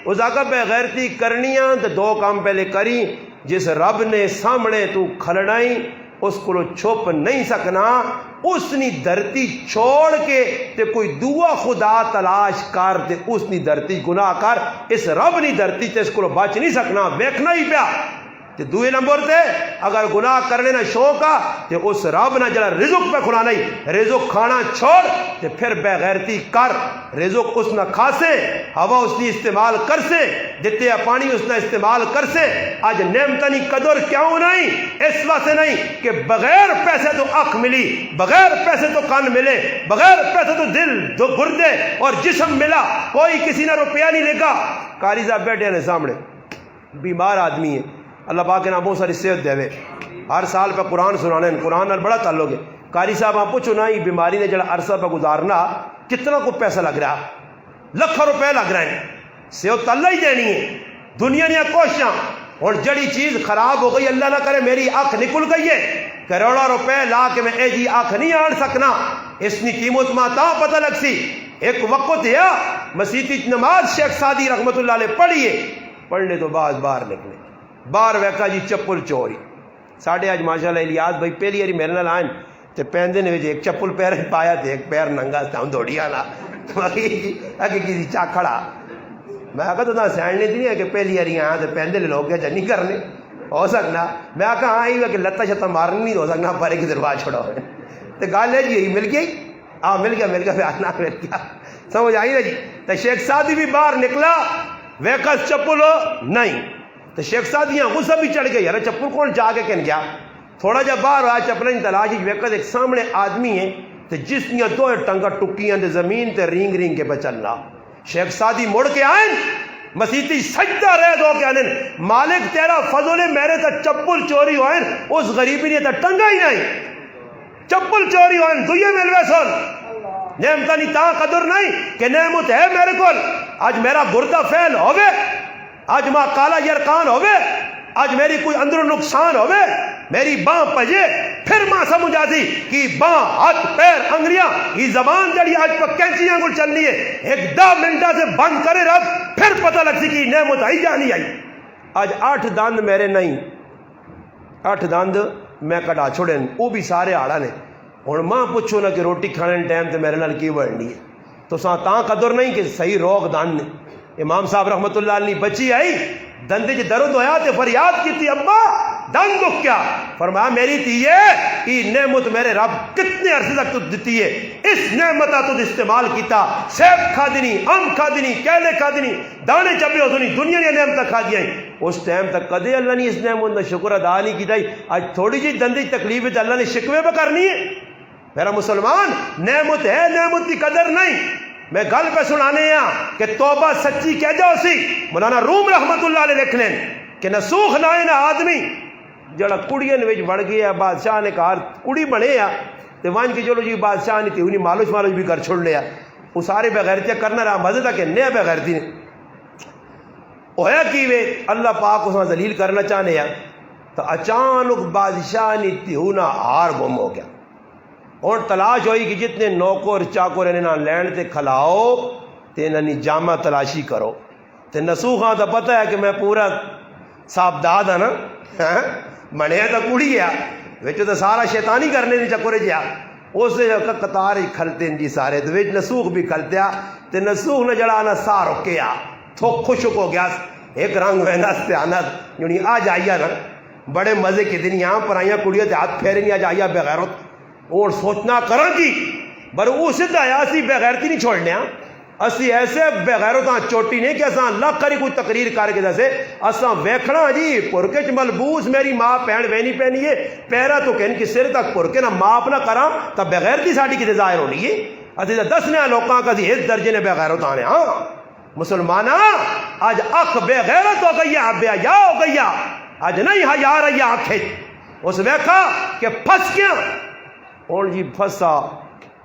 اس آقا بغیرتی کرنیاں تو دو کام پہلے کری جس رب نے سامنے تو کھلڑائی اس کو چھپ نہیں سکنا اس نی دھرتی چھوڑ کے تے کوئی دعا خدا تلاش کر تے اس نی دھرتی گناہ کر اس رب نی دھرتی تے اس کو بچ نہیں سکنا ویکھنا ہی پیا تے دوئے نمبر تے اگر گناہ کرنے نہ شوق آ تے اس رب نہ جڑا رزق پہ کھلانا ہی رزق کھانا چھوڑ تے پھر بے غیرتی کر رزق اس نہ کھا سے ہوا اس نے استعمال کر سے دیتے پانی اس نے استعمال کر سے آج نعمتنی قدر کیوں نہیں اس واسطے نہیں کہ بغیر پیسے تو آنکھ ملی بغیر پیسے تو کان ملے بغیر پیسے تو دل دو گردے اور جسم ملا کوئی کسی نے روپیہ نہیں لگا قاری صاحب بیٹھے ہیں سامنے بیمار آدمی ہے اللہ پاک نے بہت ساری صحت دے ہوئے ہر سال پہ قرآن سنانے قرآن نال بڑا تعلق ہے قاری صاحب آپ پوچھو نا یہ بیماری نے جڑا عرصہ پہ گزارنا کتنا کو پیسہ لگ رہا لاکھوں روپے لگ رہے ہیں صحت اللہ ہی دینی ہے دنیا نے کوششاں اور جڑی چیز خراب ہو گئی اللہ نہ کرے میری آنکھ نکل گئی ہے کروڑا روپے لا کے میں اے جی آنکھ نہیں آن سکنا اس کی قیمت ماں تا پتہ لگ سی ایک وقت ہے مسیحی نماز شیخ سعدی رحمت اللہ علیہ پڑھیے پڑھنے تو بعد باہر نکلے باہر ویکا جی چپل چوری ساڑھے آج ماشاءاللہ الیاس بھائی پہلی باری میرے نال آئیں تے پہندے نے ایک چپل پیر پایا تے ایک پیر ننگا تھا دوڑی آنا اگے کسی چا کھڑا میں کہا تو نہ سیانے دی نہیں ہے کہ پہلی باری آیا تے پہندے لے لوگ کیا نہیں کرنے ہو سکنا میں کہا ہاں ہی کہ لتا شتا مارنی نہیں ہو سکنا پارے کی درواز چھوڑا ہوئے تے گال ہے جی یہی مل گئی ہاں مل گیا پھر آنا مل گیا سمجھ آئی نا جی تو شیخ سعدی بھی باہر نکلا ویکا چپل ہو نہیں تو شیخ سعدی یہاں غصہ بھی چڑھ گئی ارے چپل کون جا کے کہن گیا تھوڑا جا باہر آیا چپلیں تلاشی ویکا ایک سامنے آدمی ہے تو جس نے دو ٹنگا ٹکیاں دے زمین تے رینگ رینگ کے پہ چلنا شیخ سعدی مڑ کے آئیں مسیحی سجدہ رہ دو کے آنے مالک تیرا فضل ہے میرے تا چپل چوری ہوئیں اس غریبی نے تا ٹنگا ہی نہیں چپل چوری ہوئیں دوئے ملوے سن نعمتہ نہیں تا قدر نہیں کہ نعمت ہے میرے کول آج میرا گردہ فیل ہوئے آج ماں کالا یرکان ہوئے آج میری کوئی اندر نقصان ہوئے میری باں پجے پھر ماں سمجھ آتی کہ باں ہاتھ پیر انگریاں یہ زبان جڑی آج پر کینچیاں کو چلنی ہے ایک 10 منٹہ سے بند کرے رب پھر پتہ لگ سی کہ نعمت آئی جانی آئی آج 8 داند میرے نہیں 8 داند میں کٹا چھوڑیں وہ بھی سارے آڑا نے اور ماں پوچھو نا کہ روٹی کھانے ٹائم تے میرے نال کی بڑھنی ہے تو ساں تاں قدر نہیں کہ صحیح روغ دان نے امام صاحب رحمت اللہ علیہ بچی آئی دندے چ درد ہویا تے فریاد کی تھی ابا دند دکھ کیا؟ فرمایا میری تیے یہ نعمت میرے رب کتنے عرصے تک تو دیتی ہے، اس نعمت تو استعمال کیتا، سیب کھا دینی، ام کھا دینی، کیلے کھا دینی، دانے چبے ہو دینی، دنیا نے نعمت کھا دیا، اس ٹائم تک کدے اللہ نے اس نعمت کا شکر ادا نہیں کیتا۔ آج تھوڑی جی دندی تکلیف ہے اللہ نے شکوے پہ کرنی ہے؟ میرا مسلمان نعمت ہے، نعمت کی قدر نہیں۔ میں گل پہ سنانے ہاں کہ توبہ سچی کہہ جاؤ سی، مولانا روم رحمت اللہ علیہ لکھ لیں کہ نسوخ نہ ہے نہ آدمی جڑا کڑیاں وچ وڑ گیا، بادشاہ نے کہا کڑی بنے آ تے وان کے چلو جی بادشاہ نے تھی مالوش بھی کر چھوڑ لیا، وہ سارے بغیرتیاں کرنا رہا، مزے تک کہ نیا بغیرتی نے ہویا کی وے اللہ پاک اس میں ذلیل کرنا چاہنے ہیں تو اچانک بادشاہ نے تیونا ہار گم ہو گیا، اور تلاش ہوئی کہ جتنے نوکر چاکر انہیں لینڈ تے کھلاؤ تے انہیں جامع تلاشی کرو تے نسوخاں تو پتہ ہے کہ میں پورا صاحبداد ہاں نا بنیا تو کڑی گیا وچ تو سارا شیطانی کرنے نہیں چکرے جیا اس قطار ہی کھلتے ہیں جی سارے تو وچ نسوخ بھی کھلتیا تے نسوخ نے جڑا آنا سا رکیا تو خوشک ہو گیا، ایک رنگ وینا سے آنا یعنی آ جائیا نا بڑے مزے کے دن یہاں پر آئیاں کڑیاں تے ہاتھ پھیرے نہیں آ جائیا بغیرت اور سوچنا کرا کی بر وہ سدھا آیا اسی بغیرتی نہیں چھوڑنے ہاں، اسی ایسے بغیرتاں چوٹی نہیں کہ اساں اللہ کری کوئی تقریر کر کے جیسے اساں ویکھنا جی پرکے چ ملبوس میری ماں پہن وینی پہنی ہے پیرا تو کہن کہ سر تک پرکے نہ معاف نہ کراں تو بغیرتی ساڈی کتے ظاہر ہونی ہے، اسی دسنے لوکاں کدی اس درجے نے بغیرت آنے ہاں مسلماناں اج اکھ بے غیرت ہو گئی ہے، بے حیا ہو گئی ہے، اج نہیں حیا رہی آنکھیں اس ویکھا کہ پھس گیا اور جی پھسا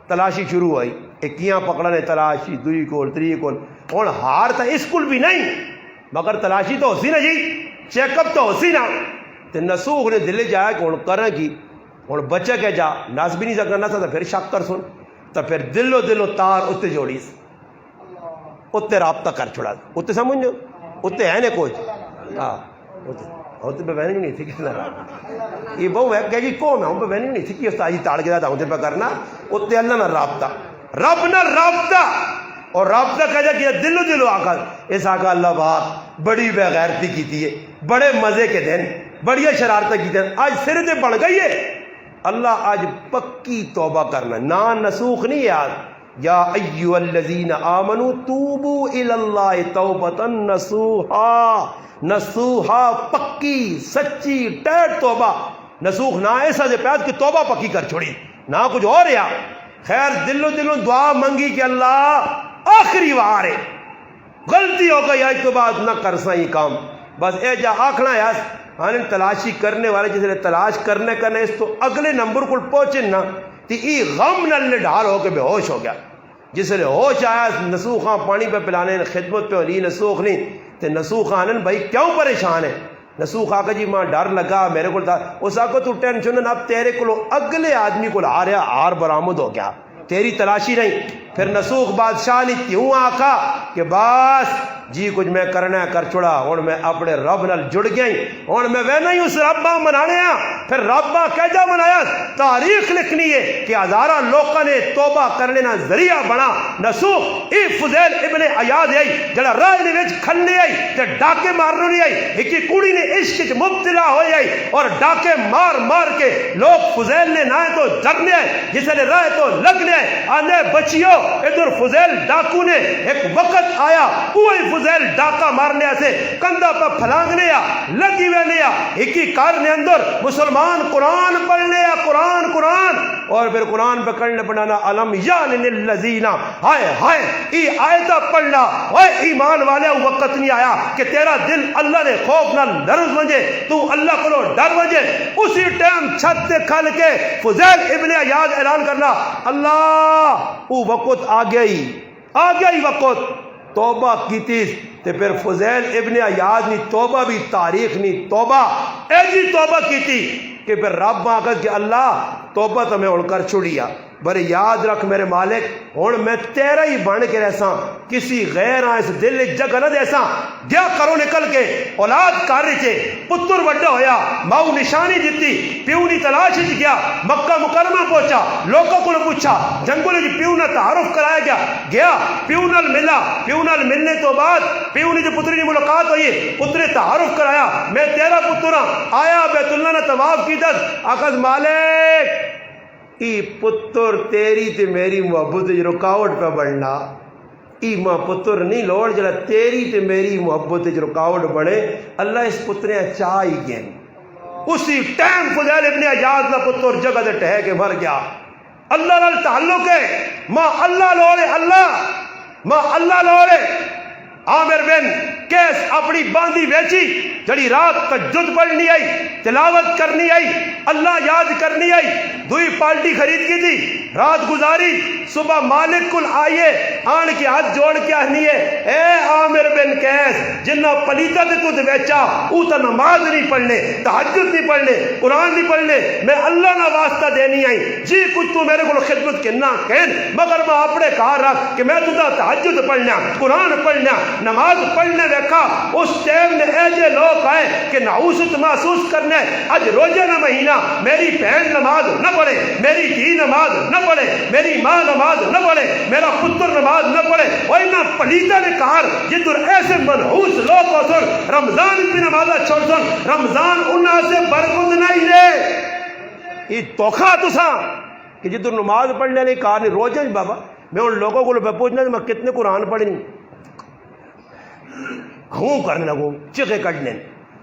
تلاشی شروع ہوئی، ایکیاں پکڑنے تلاشی دوئی کول تری کول اور ہار تو اسکول بھی نہیں مگر تلاشی تو ہوسی نا جی چیک اپ تو ہوسی نا تے نسوخ نے دل جایا کہ ہوں کریں کی ہوں بچہ کہ جا نس بھی نہیں سکنا نہ تو پھر شک کر سن تو پھر دلو تار اتنے جوڑی اتنے رابطہ کر چھوڑا اتنے سمجھو اتنے ہے نا کچھ ہاں ہوتے پہ بہن نہیں تھی کتنا یہ بہو ہے کہ جی کون ہے بہن نہیں تھی کہ استاد تاڑ کے داؤں پہ کرنا اتنے اللہ نہ رابطہ رب نہ رابطہ اور رابطہ کہہ جا کہ دلو آقا اس آقا اللہ پاک بڑی بغیرتی کی تھی ہے، بڑے مزے کے دن بڑی شرارتیں کی تھی، آج سر تے بڑھ گئی ہے اللہ آج پکی توبہ کرنا نہ نسوخ نہیں یاد یا ایھا الذین آمنوا توبوا الی اللہ توبۃ نصوحا پکی سچی ٹیٹ توبہ نسوخ نہ ایسا سے پیاد کہ توبہ پکی کر چھوڑی نہ کچھ اور یا خیر دلوں دعا منگی کہ اللہ آخری وار ہے غلطی ہو گئی آج تو بعد نہ کر سا یہ کام بس اے جا آکھنا ہے ہاں تلاشی کرنے والے جس نے تلاش کرنے اس تو اگلے نمبر کو پہنچے نا تو یہ غم نل ڈھال ہو کے بے ہوش ہو گیا جس نے ہوش آیا نسوخاں پانی پہ پلانے خدمت پہ ہونی نسوخ نہیں تے نسوخ آنن بھائی کیوں پریشان ہے نسوخ آکا جی ماں ڈر لگا میرے کو اس آکا تو ٹینشن اب تیرے کو اگلے آدمی کو آ رہا آر برآمد ہو گیا تیری تلاشی نہیں پھر نسوخ بادشاہ نے کیوں آکا کہ بس جی کچھ میں کرنا کر چھوڑا ہوں میں اپنے رب نال جڑ گیا ہوں میں وہ نہیں اس ربا منانے ہاں پھر ربا کیجا منایا تاریخ لکھنی ہے کہ ہزارہ لوگوں نے توبہ کرنے کا ذریعہ بنا نسوخ ای فضیل ابن عیاض آئی جڑا راہ نے وچ کھلنے آئی تے ڈاکے مارنے نہیں آئی ایک کڑی نے عشق وچ مبتلا ہوئی آئی اور ڈاکے مار کے لوگ فضیل نے نہ تو جرنے آئے جس نے راہ تو لگنے آئے آنے بچیو ادھر فضیل ڈاکو نے ایک وقت آیا وہی فضیل ڈاکہ مارنے سے کندھا پہ پھلانگنے آ لگی وینے آ ایک ہی کار نے اندر مسلمان قرآن پڑھنے آ قرآن اور پھر قرآن پہ کرنے بنانا علم یان الذین ہائے ای آیتہ پڑھنا اے ایمان والے وقت نہیں آیا کہ تیرا دل اللہ نے خوف نہ لرز ونجے تو اللہ کو ڈر ونجے اسی ٹائم چھت سے کھل کے فضیل ابن عیاض اعلان کرنا اللہ وہ وقت آ گئی وقت توبہ کی تیس تے پھر فضیل ابن عیاض نے توبہ بھی تاریخ نہیں توبہ ایسی توبہ کی تھی کہ پھر رب آکر کہ اللہ توبہ تو میں اڑ کر چھوڑیا بڑے یاد رکھ میرے مالک ہوں میں تیرا ہی بن کے رہسا کسی غیر اس دل جگہ نہ دیسا گیا کرو نکل کے اولاد کر رہے پتر وڈا ہویا ماؤ نشانی دیتی پیو نی تلاش گیا مکہ مکرمہ پہنچا لوگوں کو پوچھا جنگل پیو نہ تعارف کرایا گیا پیو نال ملا پیو نال ملنے تو بعد پیو نی جو پتری کی ملاقات ہوئی پتر تعارف کرایا میں تیرا پتر ہاں آیا بیت اللہ نے طواف کی دس آخذ مالک ای پتر تیری تے میری محبت رکاوٹ پہ بڑھنا ای ماں پتر نہیں لوڑ جڑا تیری تے میری محبت رکاوٹ بڑھے اللہ اس پترے چاہ ہی گئے اسی ٹائم فضیل ابن عیاض کا پتر جگہ دے ٹہ کے مر گیا اللہ نال تعلق ہے ماں اللہ لوڑے اللہ ماں اللہ لوڑے عامر بن کیس اپنی باندھی ویچی جڑی رات تہجد پڑھنی آئی تلاوت کرنی آئی اللہ یاد کرنی آئی دوئی پالٹی خرید کی تھی رات گزاری صبح مالک کل آئیے آن کے ہاتھ جوڑ کے آنی ہے اے عامر بن کیس جنہ پلیتا تے تو ویچا او تا نماز نہیں پڑھنے تہجد نہیں پڑھنے قرآن نہیں پڑھنے میں اللہ نہ واسطہ دینی آئی جی کچھ تو میرے کو خدمت کرنا کہن مگر میں اپنے کہا رکھ کہ میں تو تہجد پڑھنا قرآن پڑھنا نماز پڑھنے دیکھا اس ٹائم نے ایسے لوگ آئے کہ نعوست محسوس کرنے آج روزے نہ مہینہ میری بہن نماز نہ پڑھے میری دھی نماز نہ پڑھے میری ماں نماز نہ پڑھے میرا پتر نماز نہ پڑھے اور انہا پلیتا نے کہا جدر ایسے منحوس لوگ کو سن رمضان بھی نمازہ چھوڑ سن رمضان انہا سے برکت نہیں لے یہ توخہ تو سا کہ جدر نماز پڑھنے نہیں کہا نہیں روزے بابا میں ان لوگوں کو پوچھنا میں کتنے قرآن پڑھنی ہوں کرنے لگوں چکے کٹنے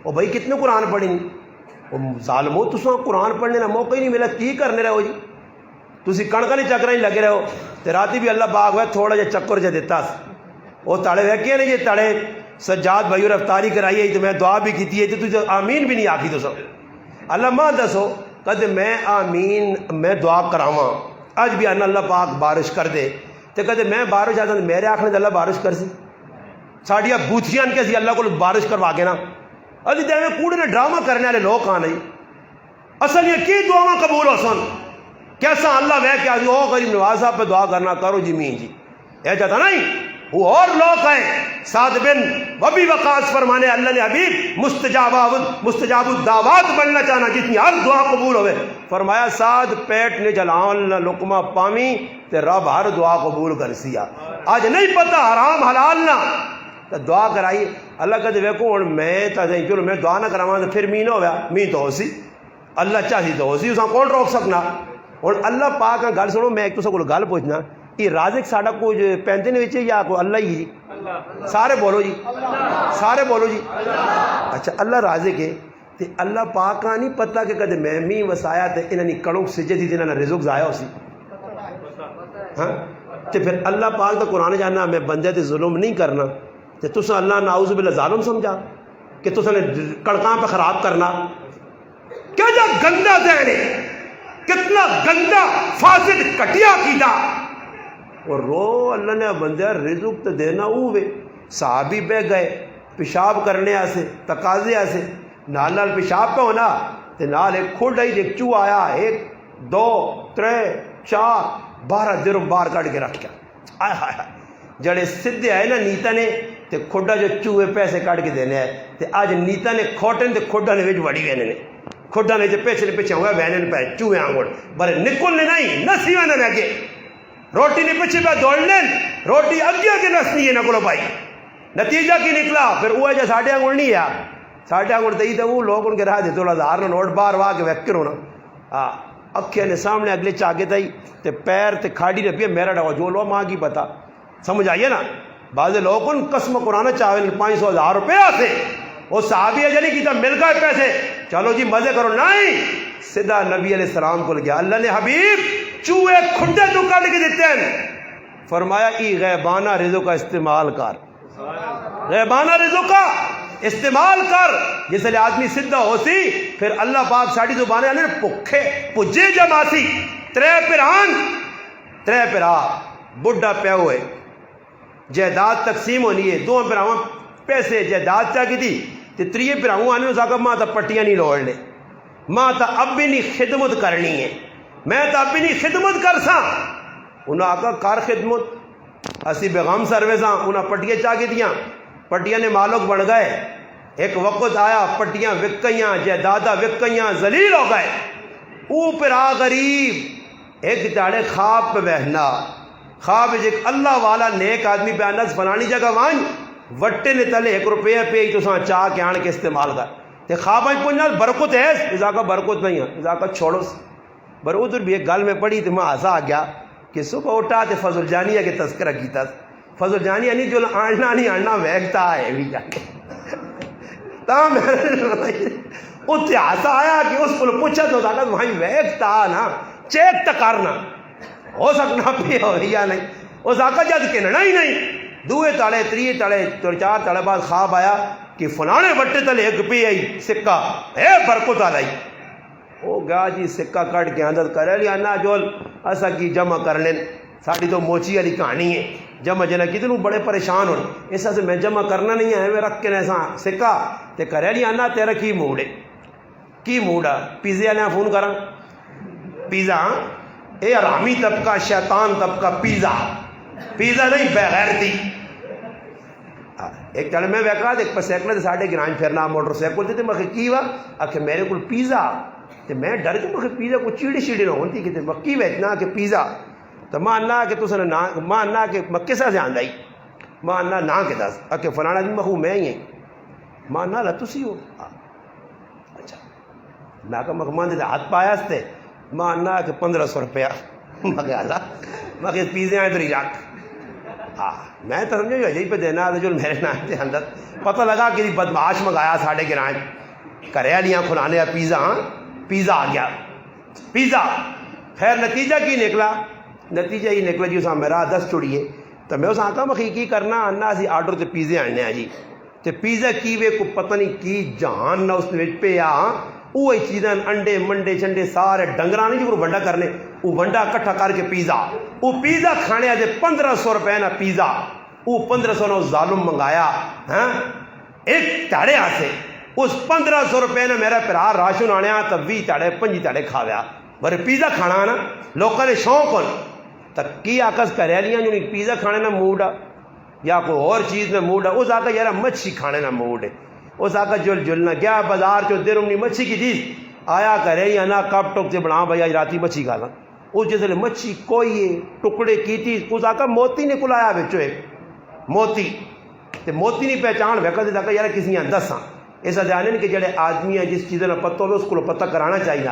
اور بھائی کتنے قرآن پڑھیں ظالمو تساں قرآن پڑھنے کا موقع ہی نہیں ملا کی کرنے رہے ہو جی تسی کڑکا نہیں چکر ہی لگے رہے ہو تے راتی بھی اللہ باغ ہوئے تھوڑا جا چکر جا دیتا وہ تڑے ویکھے نہیں یہ تڑے سجاد بھائی رفتاری کرائی ہے تو میں دعا بھی کیتی ہے تو آمین بھی نہیں آخی تو سب اللہ ماں دسو کہتے میں آمین میں دعا کراواں اج بھی آنا اللہ پاک بارش کر دے تو کہتے میں بارش آتا میرے آخنے سے اللہ بارش کر سی ساڑیاں بوتھیاں کے سی اللہ کو بارش کروا کے نا ابھی تے میں کوڑے نے ڈرامہ کرنے والے لوگ آ نہیں اصل یہ کی دعا قبول ہو سن کیسا اللہ وے کہ آجی او غریب نواز صاحب پہ دعا کرنا کرو جی مین جی یہ چاہتا نہیں وہ اور لوگ ہیں سعد بن وبی وقاص فرمانے اللہ نے حبیب مستجاب الدعوات بننا چاہنا جتنی ہر دعا قبول ہوئے فرمایا سعد پیٹ نے جلان لقمہ پامی تے رب ہر دعا قبول کر سیا آج نہیں پتہ حرام حلال نہ تو دعا کرائی اللہ کہتے ویکو ہوں میں تو چلو میں دعا نہ کراواں تو پھر مین ہویا مین تو ہو سی اللہ چاہیے تو ہو سی اساں کون روک سکنا ہوں اللہ پاک گل سنو میں ایک تو کو گل پوچھنا یہ رازق ساڈا کچھ پینتے نے یا کوئی اللہ ہی جی سارے بولو جی سارے بولو جی اچھا اللہ رازق ہے تے اللہ پاک کا نہیں پتہ کہ کدے میں می وسایا تے انہاں نے کڑک سجے تھی جنہاں نے رزق ضائع ہو سی ہاں تے پھر اللہ پاک دا قرآن جاننا میں بندے تے ظلم نہیں کرنا تے تساں اللہ نعوذ باللہ ظالم سمجھا کہ تساں نے کڑکاں پہ خراب کرنا کیا جا گندا ذہن ہے کتنا گندا فاسد کٹیا کیتا اور رو اللہ نے بندہ رزق تو دینا ہوئے صحابی بہ گئے پیشاب کرنے آسے تقاضے آسے نال نال پیشاب پہ ہونا تے نال ایک کھوڑ آئی ایک چو آیا 1 2 3 4 12 درم باہر کٹ کے رکھ گیا آئے ہائے ہائے جڑے سدھے آئے نا نیتا نے تے کھوڑا جو چوہے پیسے کٹ کے دینے آئے تے آج نیتا نے کھوٹن تے کھوڑا نے ویج وڑی وینے نے کھوڑا نے جو پیچھے ہوئے وینے نے پہ چوہے آنگوڑ برے نکلنے نہیں نسی وینے لگے روٹی نے پیچھے پہ دوڑ لیں روٹی اگیا کے نسنی ہے نکلو بھائی نتیجہ کی نکلا پھر وہ جو ساڑھے آنگوڑ نہیں ہے ساڑھے آنگوڑ دئی تو وہ لوگ ان کے رہا دیتے 1000 نا نوٹ بار واہ کے ویک کرو نا اکھے نے سامنے اگلے چاگے تائی تے پیر تے کھاڑی نے پیا میرا ڈاوا جو لو ماں کی پتا سمجھ آئیے نا بعض لوگ ان قسم قرآن چاہے 500,000 روپے آتے وہ صحابی اجلی کی تھا مل گئے پیسے چلو جی مزے کرو نہیں سیدھا نبی علیہ السلام کو گیا اللہ نے حبیب چوہے کھڈے تو کٹ کے دیتے ہیں فرمایا ای غیبانہ رزق کا استعمال کر غیبانہ رزق کا استعمال کر جس لئے آدمی سدھا ہو سی پھر اللہ پاک ساڑھی زبانے آنے پکھے پجے جماسی 3 پرا بڑھا پہ ہوئے جائیداد تقسیم ہونی ہے 2 پراواں پیسے جائیداد چاہ کی تھی 3 پراواں آنے اس آگا ماں تا پٹیاں نہیں لوڑ لے ماں تا اب بھی نہیں خدمت کرنی ہے میں تو اپنی خدمت کر سا انہاں آقا کار خدمت اسی بیغام سروے ساں انہاں پٹیاں چاہ کے دیاں پٹیاں نے مالک بڑھ گئے ایک وقت آیا پٹیاں وک گئیاں جائیداداں وک گئیاں ذلیل ہو گئے اوپر آ غریب ایک داڑے خواب پہ بہنا خواب ایک اللہ والا نیک آدمی پہ آنا فلانی جگہ وائن وٹے نے تلے 1 روپیہ پہ تو ساں چاہ کے آن کے استعمال کر تے خواب آج پہنچنا برکت ہے ازا کا برکت نہیں ہے ازا کا چھوڑو بر ادھر بھی ایک گل میں پڑھی تو میں ہنسا آ گیا کہ صبح اٹھا تے فضل جانیہ کے تذکرہ کیتا فضل جانیہ نہیں جو آننا نہیں آننا ویکتا ہے بھی جا کے تا میں اتنے ہنسا آیا کہ اس کو پوچھا تو طاقت وہیں ویکتا نا چیک تا کرنا ہو سکنا پہ ہو یا نہیں اس آقا جد کننا ہی نہیں دوے تالے 3 تالے 4 تالے بعد خواب آیا کہ فلانے بٹے تلے 1 پہ آئی سکہ ہے برکت آ لائی او گیا جی سکہ کٹ کے اندر کرے لیا نا جول ایسا کی جمع کر لیں ساڑی تو موچی والی کہانی ہے جمع جنا کتنوں بڑے پریشان ہوں ایسا سے میں جمع کرنا نہیں ہے میں رکھ کے ایسا سکہ تے کرے لیا نا تیرا کی موڑ ہے کی موڑا پیزے والے فون کرا پیزا اے حرامی طبقہ شیطان طبقہ پیزا پیزا نہیں بغیرتی ایک چل میں ویکا ایک پر سیکل تے ساڈے گران پھرنا موٹر سائیکل تے میں کی وا آکھے میرے کو پیزا تے میں ڈر کے میں پیزا کو چیڑی شیڑی نہ ہوتی کہ مکی ویچنا کہ پیزا تو ماں اللہ کہ تسنے نا ماں اللہ کہ مکے سے جان دائی ماں اللہ نا کے دس آکھے فلانا جی مخو میں ہی ہیں ماں اللہ تسی ہو اچھا میں کہا مخمان دے ہاتھ پایا استے ماں اللہ کہ 1500 روپیہ میں کہا اللہ میں کہ پیزے آئے تو ہی رکھ میں تو سمجھو یہی پہ دینا جو میرے نام کے اندر پتہ لگا کہ بدماش منگایا ساڑھے گرائیں کرے لیاں کھلانے پیزا پیزا آ گیا پیزا خیر نتیجہ کی نکلا نتیجہ یہ نکلا جی اس میرا 10 چڑیے تو میں اس آتا مخی کی کرنا آنا اسی آرڈر تے پیزے آنے ہیں جی تے پیزا کی وے کو پتہ نہیں کی جہان نہ اس نے پہ آ وہی چیزیں انڈے منڈے چنڈے سارے ڈنگرا نہیں جو ونڈا کرنے وہ ونڈا کٹھا کر کے پیزا وہ پیزا کھانے آجے 1500 روپے نا پیزا وہ 1500 نا ظالم منگایا ہاں ایک تاڑے آسے اس 1500 روپے نا میرا پیرا راشن آنے آ تب 20 تاڑے 5 تاڑے کھاویا برے پیزا کھانا نا لوگوں نے شوق ہون تک کی آکس کرے لیاں جو نہیں پیزا کھانے نا موڈا یا کوئی اور چیز میں موڈا اس آکا یارا مچھی کھانے نا موڈ ہے اس آقا جلنا گیا بازار چو دیر امنی مچھی کی چیز آیا کرے یا نا کپ ٹوک سے بنا بھائی راتی مچھی کھانا اس جیسے مچھی کوئی ہے ٹکڑے کی تھی اس آقا موتی نے کلایا بچو ایک موتی تے موتی نہیں پہچان ویکا سے آقا یار کسی یہاں 10 ایسا جانے نہیں کہ جڑے آدمی ہیں جس چیزیں پتہ ہوئے اس کو پتہ کرانا چاہیے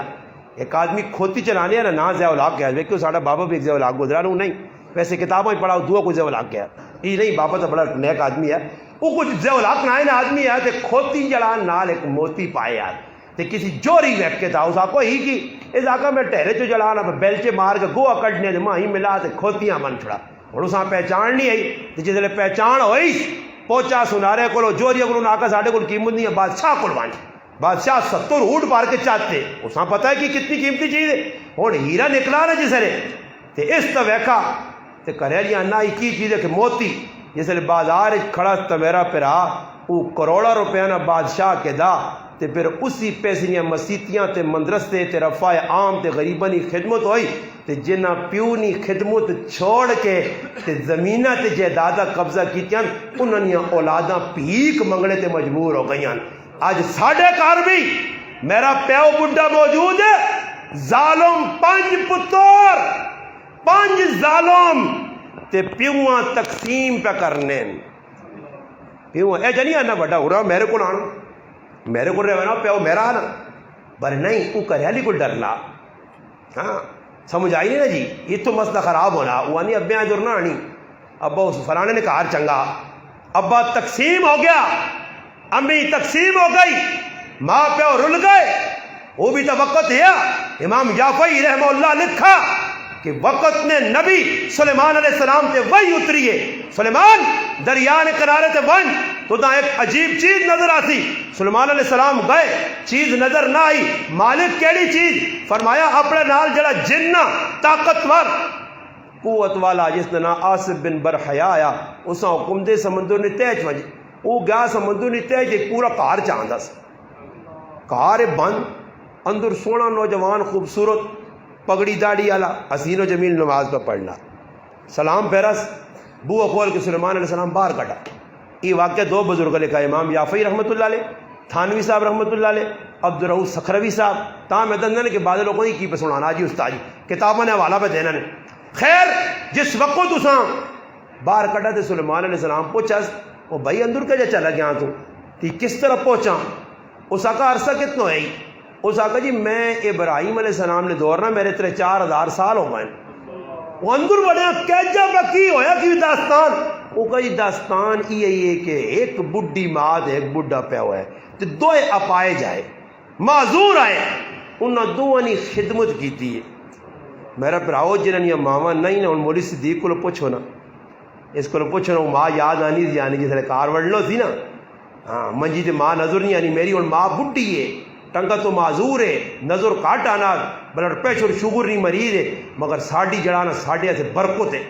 ایک آدمی کھوتی چلانے ہے نا زیو لاگ گیا ویکو ساڑھا بابا بھی ایک زیو لاگ گزرا رہا ہوں نہیں ویسے کتابوں میں پڑھا دعا کوئی زیو لاگ گیا یہ نہیں بابا تو بڑا نیک آدمی ہے وہ کچھ زیولاک نائن آدمی ہے تے کھوتی جڑان نال ایک موتی پائے یار تے کسی جوری ویک کے تھا اس آقا ہی کی اس آقا میں ٹہرے چو جڑانا بیلچے مار کے گوہ کٹنے دے ماں ہی ملا تے کھوتیاں من چھڑا اور اس آن پہچان نہیں آئی تے جس لئے پہچان ہوئی پوچھا سنارے کولو جوری اگر آقا ساڑھے کول قیمت نہیں ہے بادشاہ کول وانچ بادشاہ 70 اونٹ پار کے چاہتے اس آن پتہ ہے کہ کتنی قیمتی چیز ہے اور ہیرا نکلا نا جسے تے اس تا ویکا تے کرے لیا نا ہی کی چیز ہے کہ موتی جس لئے بازار کھڑا تا میرا پیرا وہ کروڑا روپیہ نا بادشاہ کے دا تے پھر اسی پیسے مسیتیاں تے مندرستے تے رفع عام تے غریبانی خدمت ہوئی تے جنہ پیونی خدمت چھوڑ کے تے زمینہ تے جائیدادہ قبضہ کیتیاں انہوں نے اولاداں پیک منگنے تے مجبور ہو گئیاں آج ساڑھے کار بھی میرا پیو بڈھا موجود ہے ظالم 5 پتر 5 ظالم تے پیوہاں تقسیم پہ کرنے پیوہاں اے جنی آنا بڑا ہو رہا میرے کو آنا میرے کو رہے نا پیو میرا آنا بر نہیں وہ کریالی کو ڈرنا ہاں سمجھ آئی نہیں نا جی یہ تو مسئلہ خراب ہونا وہ آنی ابے آج نا آنی ابا اس فلانے نے کہا چنگا ابا تقسیم ہو گیا امی تقسیم ہو گئی ماں پیو رل گئے وہ بھی تو وقت ہے امام جعفری رحمہ اللہ لکھا کہ وقت نے نبی سلیمان علیہ السلام تے وہی اتری ہے سلیمان دریا نے کنارے تے ون تو نہ ایک عجیب چیز نظر آتی سلیمان علیہ السلام گئے چیز نظر نہ آئی مالک کیڑی چیز فرمایا اپنے نال جڑا جنہ طاقتور قوت والا جس نے نا آصف بن برحیا آیا اسا حکم دے سمندر نے تیج وجہ وہ گیا سمندر نے تیج ایک پورا کار چاہندا سا کار بند اندر سونا نوجوان خوبصورت پگڑی داڑھی والا حسین و جمیل نماز پہ پڑھنا سلام پیرس بو کھول کے سلیمان علیہ السلام باہر کٹا. یہ واقعہ دو بزرگ لکھا امام یافعی رحمۃ اللہ علیہ تھانوی صاحب رحمۃ اللہ علیہ عبدالرؤف سکھروی صاحب تاں میں دندن کے بعد لوگوں کی پہ سنانا جی استاد جی کتابوں نے حوالہ پہ دینا نے. خیر جس وقت تساں باہر کٹا تے سلیمان علیہ السلام پوچھس وہ بھائی اندر کے جا چلا گیا تو تی کس طرح پہنچا. اس آقا عرصہ کتنا ہے؟ اس آقا جی میں ابراہیم علیہ السلام نے دورنا میرے 3-4,000 سال ہو گئے. وہ اندر بڑھیا کہجا پہ کی ہویا کی داستان. وہ کہی داستان یہ کہ ایک بڈی ماں ایک بڈا پیا ہوا ہے تو دوئے اپائے جائے معذور آئے انہوں دو نے خدمت کی. میرا پراؤ جنہاں یہ ماما نہیں نا مولوی صدیق کو پوچھو نا اس کو پوچھو نا ماں یاد آنی تھی آنی جیسے کار وڑلو تھی نا ہاں منجی تے ماں نظر نہیں آنی میری ہوں ماں بڈی ہے ٹنگا تو معذور ہے نظر کاٹ آنا بلڈ پریشر شوگر نہیں مریض ہے مگر ساڑی جڑانا ساڑھے سے برکت ہے.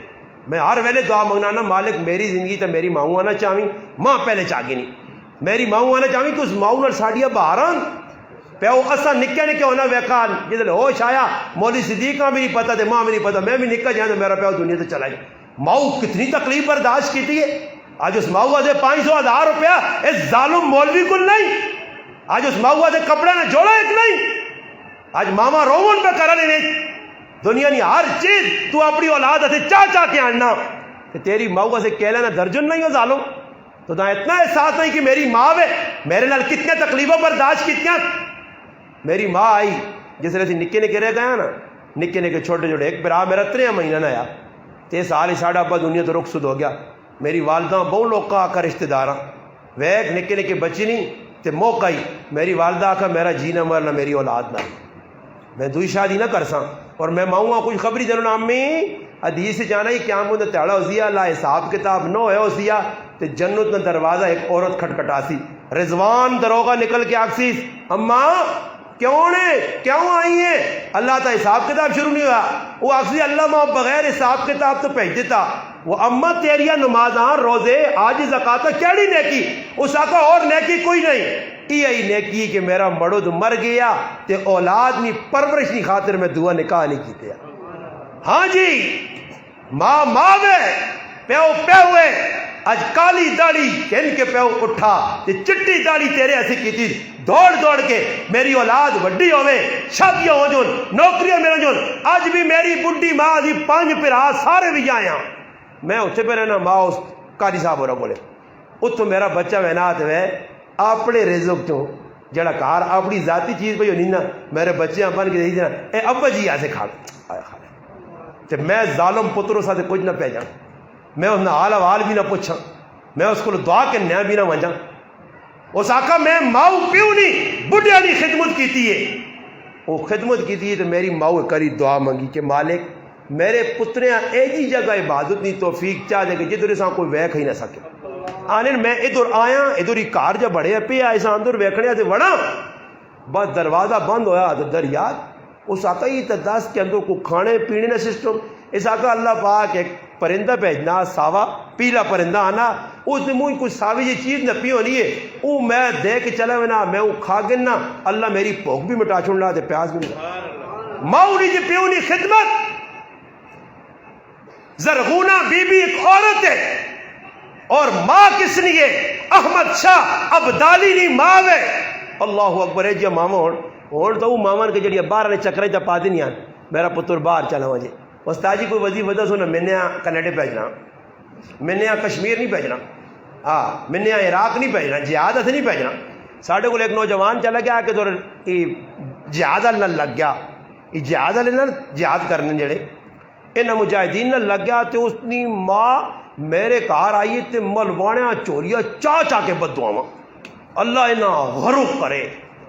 میں ہر ویلے دعا منگنا نا مالک میری زندگی تو میری ماؤں آنا چاہویں ماں پہلے چاہگی نہیں میری ماؤں آنا چاہویں تو اس ماؤں نال ساڑیاں باہران پیو اسا نکے نکے ہونا ویکان جس ہوش آیا مولوی صدیق کا بھی نہیں پتا تے ماں بھی نہیں پتا میں بھی نکا جانا میرا پیو دنیا سے چلا گیا. ماؤں کتنی تکلیف برداشت کی ہے. آج اس ماؤں سے 500,000 روپیہ اس ظالم مولوی کو نہیں. آج اس ماؤں سے کپڑے نہ جوڑا ایک نہیں. آج ماما رومن پہ کرا نہیں دنیا نہیں ہر چیز تو اپنی اولاد سے چاہ کے آنا کہ تیری ماؤں سے کہہ لینا درجن نہیں ہو ظالم. تو نہ اتنا احساس نہیں کہ میری ماں ہے میرے نال کتنے تکلیفوں برداشت کتنا. میری ماں آئی جس طرح سے نکے نکے رہ گیا نا نکے نکے چھوٹے چھوٹے ایک برا میرا 3 مہینہ نہ آیا 3 سال ہی ساڑھا ابا دنیا تو رخصت ہو گیا. میری والدہ بہت لوگ کا آکا رشتہ داراں ویک نکے نکے بچی نہیں تے موقع ہی میری والدہ آکا میرا جینا مرنا میری اولاد نہ میں دوئی شادی نہ کر ساں اور میں ماؤں کچھ خبری جنہوں امی حدیث سے جانا ہی قیام کو تیڑا ہو دیا اللہ حساب کتاب نو ہے ہو دیا تے جنت نہ دروازہ ایک عورت کھٹکھٹاسی رضوان دروغہ نکل کے آکسیس اماں کیوں نے کیوں آئی ہیں اللہ تا حساب کتاب شروع نہیں ہوا. وہ آخری اللہ ماں بغیر حساب کتاب تو بھیج دیتا. وہ اماں تیریا نمازاں روزے آج زکاتہ کیڑی نیکی اس آقا اور نیکی کوئی نہیں یہی نیکی کہ میرا مرد مر گیا تے اولاد نی پرورش نی خاطر میں دعا نکاح نہیں کیتے. ہاں جی ماں ماوے پیو پیوے اج کالی داڑھی کہن کے پیو اٹھا تے چٹی داڑھی تیرے ایسی کی تھی دوڑ دوڑ کے میری اولاد وڈی ہوئے شادیاں ہو جون نوکریاں مل جون. آج بھی میری بڈی ماں دی 5 پرا سارے بھی آیا میں اتنے پہ رہنا ماں اس قاری صاحب ہو رہا بولے اتوں میرا بچہ وینات ہے اپنے رزق چوں جڑا کار اپنی ذاتی چیز پہ نہیں نا میرے بچے بن کے دینا اے ابا جی ایسے کھا تے میں ظالم پتروں ساتھ کچھ نہ پہ جاؤں میں اس حال حوال بھی نہ پوچھاں میں اس کو دعا کے نیا بھی نہ ونجاں. اس آقا میں ماؤ پیو نہیں بڈیا نہیں خدمت کیتی ہے وہ خدمت کیتی ہے تو میری ماؤ کری دعا منگی کہ مالک میرے پتریاں ایجی جگہ عبادت نہیں توفیق چاہ دے کہ جدھر سا کوئی ویکھ ہی نہ سکے. آنے میں ادھر آیا ادھر ہی کار جب بڑھے پہ ایسا اندر ویکھنے سے وڑا بس دروازہ بند ہویا تو دریات اس آقا ہی تداس کے اندر کو کھانے پینے کا سسٹم. اس آقا اللہ پاک ایک پرندہ بھیجنا ساوا پیلا پرندہ آنا اس نے منہ کچھ ساوی جی چیز نہ پی ہونی ہے وہ میں دے کے چلا ہونا میں وہ کھا گنا اللہ میری بھوک بھی مٹا چھوڑنا تے پیاس بھی مٹا ماؤ نہیں جی پیو نہیں خدمت. زرغونہ بی بی ایک عورت ہے اور ماں کس لیے احمد شاہ ابدالی نہیں ماں ہے. اللہ اکبر ہے جی ماما ہون تو وہ ماما کے جڑی باہر نے چکرے چا پا دینی میرا پتر باہر چلا ہوا جی استاد جی کوئی وظیفہ وجہ سونا میں نے کینیڈا بھیجنا میں نے کشمیر نہیں بھیجنا ہاں میں نے عراق نہیں بھیجنا جہاد اتنے نہیں بھیجنا. ساڈے کو ایک نوجوان چلا گیا کہ دور جہاد نہ لگ گیا یہ جہاد والے نا جہاد کرنے جڑے انہیں مجاہدین نہ لگ گیا تو اس کی ماں میرے گھر آئی تے ملواڑیاں چوریاں چاہ کے بدعاواں اللہ انہاں غرق کرے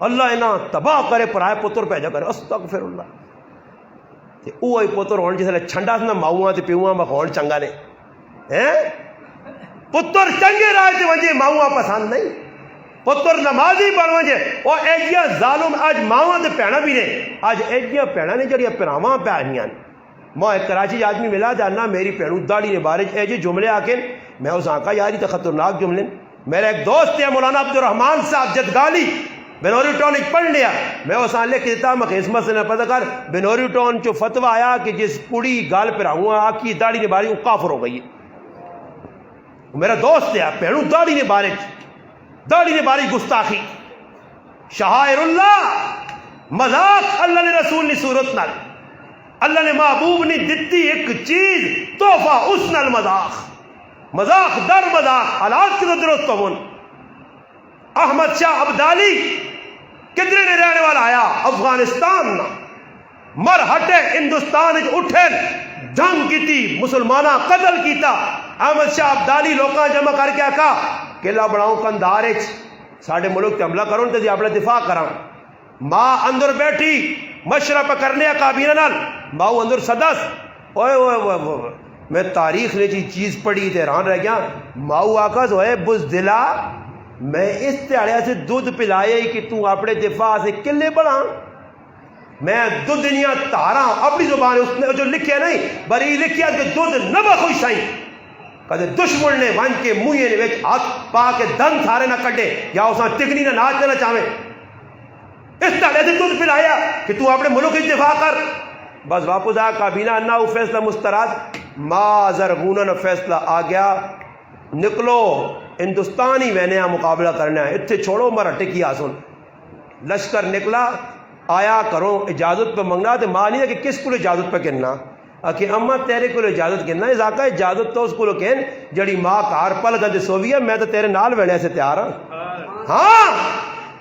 اللہ انہاں تباہ کرے پرائے پتر پیدا کرے استغفر اللہ. تے اوہی پتر ہون جس چھنڈا سا ماؤں تے پیواں بخون چنگا نے پتر چنگے رائے تے ونجے ماؤں پسند نہیں پتر نمازی بن ونجے وہ ایجیاں ظالم اج ماواں تے بھیڑاں بھی نے اج ایجیاں بھیڑاں نے جڑیاں پراواں پیانیاں میں ایک کراچی آدمی ملا جاننا میری بھیڑوں داڑھی نے بارے اے جی جملے آ کے میں اس آقا یاری تو خطرناک جملے. میرا ایک دوست ہے مولانا عبد الرحمان صاحب جدگالی بنوری ٹون پڑھ لیا میں اس لکھ دیتا میں اس مسئلے پتہ کر بنوری ٹون جو فتویٰ آیا کہ جس پوڑی گال پہ رہوں آ کی داڑھی نے باری وہ کافر ہو گئی ہے میرا دوست ہے پہنوں داڑھی نے باری گستاخی شعائر اللہ مذاق اللہ نے رسول نے صورت نال اللہ نے محبوب نے دتی ایک چیز تحفہ اس نال مذاق در مذاق حالات کی تو درست ہون احمد شاہ ابدالی کدھر نے رہنے والا آیا افغانستان مر ہٹے ہندوستان اٹھے جنگ کی تھی مسلمانہ قتل کیتا احمد شاہ ابدالی لوکاں جمع کر کے آکا قلعہ بناؤں کندھار ساڑھے ملک تے حملہ کروں تے اپنا دفاع کراں ماں اندر بیٹھی مشرف کرنے کابینہ نال ماں اندر صدس اوئے میں تاریخ نے چیز پڑھی تے حیران رہ گیا ماؤ آکا ہوئے بزدلا میں اس تیارے سے دودھ پلائے کہ تو اپنے دفاع سے کلے بڑھا میں دودھ دنیا تارا اپنی زبان اس نے جو لکھیا نہیں بری لکھیا کہ دودھ نبا خوش سائیں کدے دشمن نے ون کے موئے نے ہاتھ پا کے دن تھارے نہ کٹے یا اساں تکنی نہ ناچ نہ چاہے اس طرح سے دودھ پلایا کہ تو اپنے ملک کی دفاع کر بس واپس آ کابینہ انا وہ فیصلہ مسترد ما زرغونن فیصلہ آ گیا نکلو ہندوستانی میں نے مقابلہ کرنا ہے اتنے چھوڑو مرا ٹکی آسن لشکر نکلا آیا کرو اجازت پہ منگنا تو ماں نہیں کہ کس کو اجازت پہ کہنا کہ اما تیرے کو اجازت کہنا ذاکہ اجازت تو اس کو کہن جڑی ماں کار پل گندے سووی ہے میں تو تیرے نال وینے سے تیار ہاں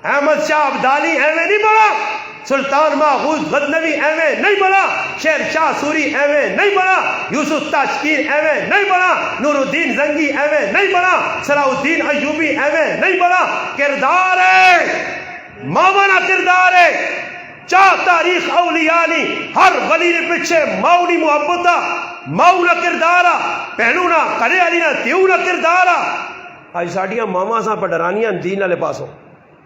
احمد شاہ ابدالی ایویں نہیں بڑا سلطان ماخوذ غزنوی ایویں نہیں بڑا شیر شاہ سوری ایویں نہیں بڑا یوسف تاشکین ایویں نہیں بڑا نور الدین زنگی ایویں نہیں بڑا صلاح الدین ایوبی ایویں نہیں بڑا کردار ہے مامانا کردار ہے چاہ تاریخ اولیانی ہر ولی نے پیچھے ماؤنی محبتا ماؤنا کردارا پہنونا کرے علی نا تیونا کردارا آج ساڑیاں ماما ساں پر ڈرانیاں دین والے پاسوں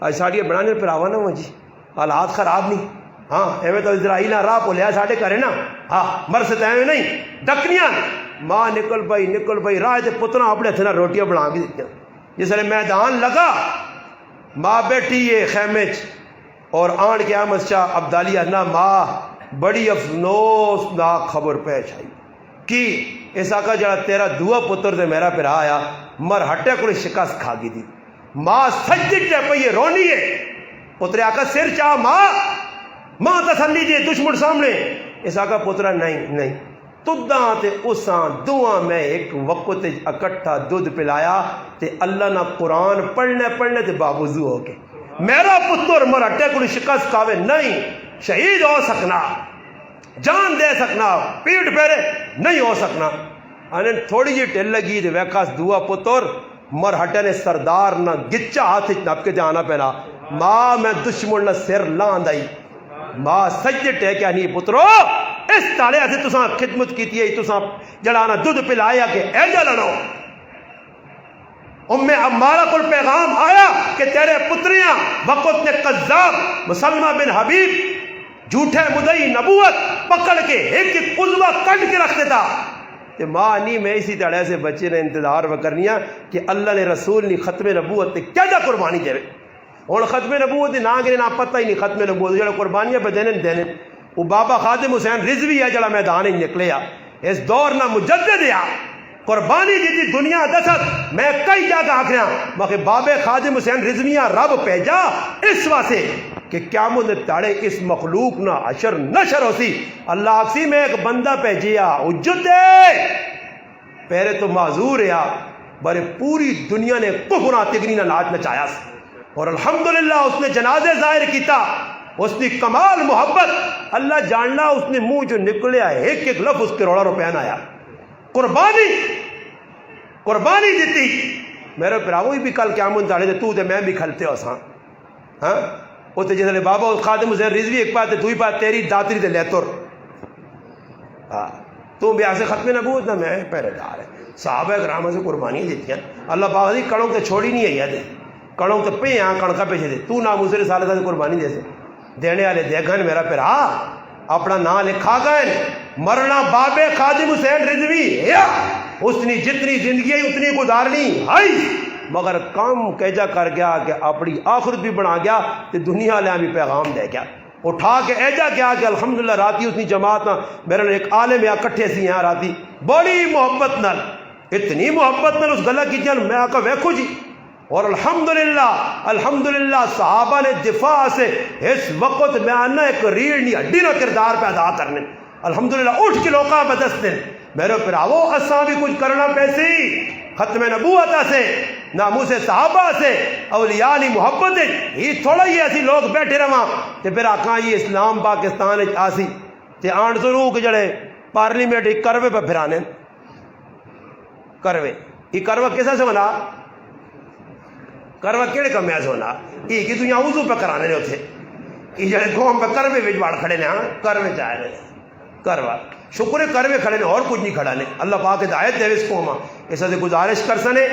آج ساڑیاں بنانے پر آوانا ہوں جی حالات خراب نہیں ہاں ایویں تو اسرائیل راہ پو لیا ساڑھے کرے نا ہاں مرسط ایویں نہیں ڈکنیاں ماں نکل پئی راہ تے پتنا اپنے تھے نا روٹیاں بنا بھی دیتی جس لئے میدان لگا ماں بیٹھی ہے خیمے اور آن کے احمد شاہ ابدالی نا ماں بڑی افسوسناک خبر پیش آئی کہ ایسا کا جڑا تیرا دعا پتر دے میرا پھر آیا مر ہٹے کو شکست کھا گئی تھی ماں سجد جے پہ یہ رونی ہے پتر آقا سر چاہ ماں تسلی جے دشمن سامنے ایسا کا پترا نہیں تداں تے اساں دعا میں ایک وقت اکٹھا دودھ پلایا تے اللہ نہ قرآن پڑھنے تے باوضو ہو کے میرا پتر مر ہٹے کو شکست کھاوے نہیں شہید ہو سکنا جان دے سکنا پیٹ پھیرے نہیں ہو سکنا انہیں تھوڑی جی ٹل لگی دے ویکاس دعا پتر مر ہٹے نے سردار نہ گچا ہاتھ نپ کے جانا پہنا ماں میں دشمن نہ سر لاند آئی ماں سجدے ٹیکیا نہیں پترو اس تالے سے تساں خدمت کیتی ہے تساں جڑانا دودھ پلایا کہ اے جلنو عمارہ کو پیغام آیا کہ تیرے پتریاں وقت نے قذاب مسلمہ بن حبیب جھوٹے مدعی نبوت پکڑ کے ایک عضوہ کٹ کے رکھ دیتا کہ ماں نہیں میں اسی طرح سے بچے نے انتظار کرنیا کہ اللہ نے رسول نے ختم نبوت نے کیا جا قربانی دے اور ختم نبوت نہ گرے نہ پتہ ہی نہیں ختم نبوت جڑا قربانیاں پہ دینے وہ بابا خادم حسین رضوی ہے جڑا میدان ہی نکلے اس دور نہ مجدد ہے قربانی دیتی دنیا دست میں کئی جگہ آکھ رہا ہوں کہ بابے خادم حسین رضویاں رب پیجا اس واسے کہ قیامت نے تاڑے اس مخلوق نہ عشر نشر ہو سی اللہ آکسی میں ایک بندہ پیجیا اجت ہے پہلے تو معذور ہے بڑے پوری دنیا نے کفرہ تگنی نہ ناچ نچایا اور الحمدللہ اس نے جنازے ظاہر کیتا اس نے کمال محبت اللہ جاننا اس نے منہ جو نکلیا ایک ایک لفظ اس کے روڑا روپیہ نہ آیا قربانی دیتی میرے پراوی بھی کل قیامت تاڑے تو تے میں بھی کھلتے ہو ساں ہاں وہ تے جیسے بابا خادم حسین رضوی ایک بات دوئی بات تیری داتری تے لیتر تو بھی ایسے ختم نبوت نہ میں پہلے دار ہے صحابہ کرام سے قربانی دیتی ہیں اللہ پاک دی کڑوں تے چھوڑی نہیں ہے کڑوں تے پہ ہاں کڑکا پیچھے دے تو نہ مجھے رسالت سے قربانی دے سے دینے والے دیکھن میرا پھر اپنا نام لکھا گئے مرنا بابے خادم حسین رضوی اس نے جتنی زندگی اتنی گزارنی مگر کام کیجا کر گیا کہ اپنی آخرت بھی بنا گیا تو دنیا لیا بھی پیغام دے گیا اٹھا کے ایجا کیا کہ الحمدللہ راتی اس جماعت نہ میرے ایک عالم یا کٹھے سی یہاں راتی بڑی محبت نال اتنی محبت نال اس گلا کی جان میں آقا ویکھو جی اور الحمدللہ صحابہ نے دفاع سے اس وقت میں آنا ایک ریڑھ نہیں ہڈی نہ کردار پہ ادا کرنے الحمدللہ اٹھ کے لوکاں بدستن میرے پراوو اساں بھی کچھ کرنا پیسی ختم نبوت سے ناموس صحابہ سے اولیاء علی محبت یہ تھوڑا ہی ایسی لوگ بیٹھے رہا تے پھر آکھاں یہ اسلام پاکستان آسی تے آن ضرور کہ جڑے پارلیمنٹ ایک کروے پہ پھرانے کروے یہ کروہ کیسا سے بنا کروہ کیڑے کم میں سے ہونا یہ کہ دنیا وضو پہ کرانے نے ہوتے یہ جڑے قوم پہ کروے وچ باڑ کھڑے نے ہاں کروے چاہے نے کروہ شکر کروے کھڑے نے اور کچھ نہیں کھڑا نے اللہ پاک ہدایت دے اس قوم ایسا سے گزارش کر سنے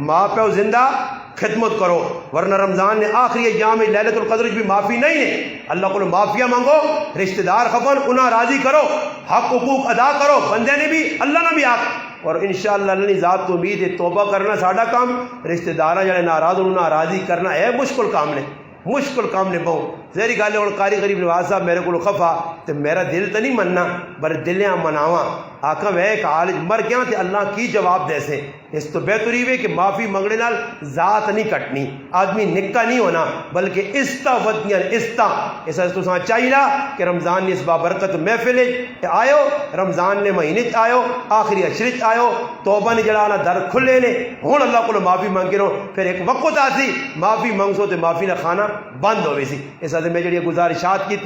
ماں پہ زندہ خدمت کرو ورنہ رمضان نے آخری ایام لیلۃ القدر بھی معافی نہیں ہے اللہ کو معافیہ مانگو رشتہ دار خفن انہاں راضی کرو حق حقوق ادا کرو بندے نے بھی اللہ نے بھی آپ اور انشاءاللہ اللہ نے ذات تو امید ہے توبہ کرنا ساڈا کام رشتہ داراں جڑے ناراض انہاں راضی کرنا ہے مشکل کام نے مشکل کام نے بہو ذہری گل ہے قاری غریب نواز صاحب میرے کو خفا تو میرا دل تو نہیں مننا پر دلیاں مناواں آقا میں ایک عالج مر گیا تے اللہ کی جواب دے سے اس تو بہتری ہوئے کہ معافی منگنے نال ذات نہیں کٹنی آدمی نکا نہیں ہونا بلکہ استا ودیاں استا اس تو ساں چاہیے کہ رمضان نے اس بابرکت محفل آئیو رمضان نے مہینے آئیو آخری اشرچ آئیو توبہ نے جڑا در کھلے نے ہوں اللہ کو معافی مانگے رہو پھر ایک وقت آسی معافی منگسو تو معافی نہ کھانا بند ہوئے سی اس واسطے میں جڑی گزارشات کی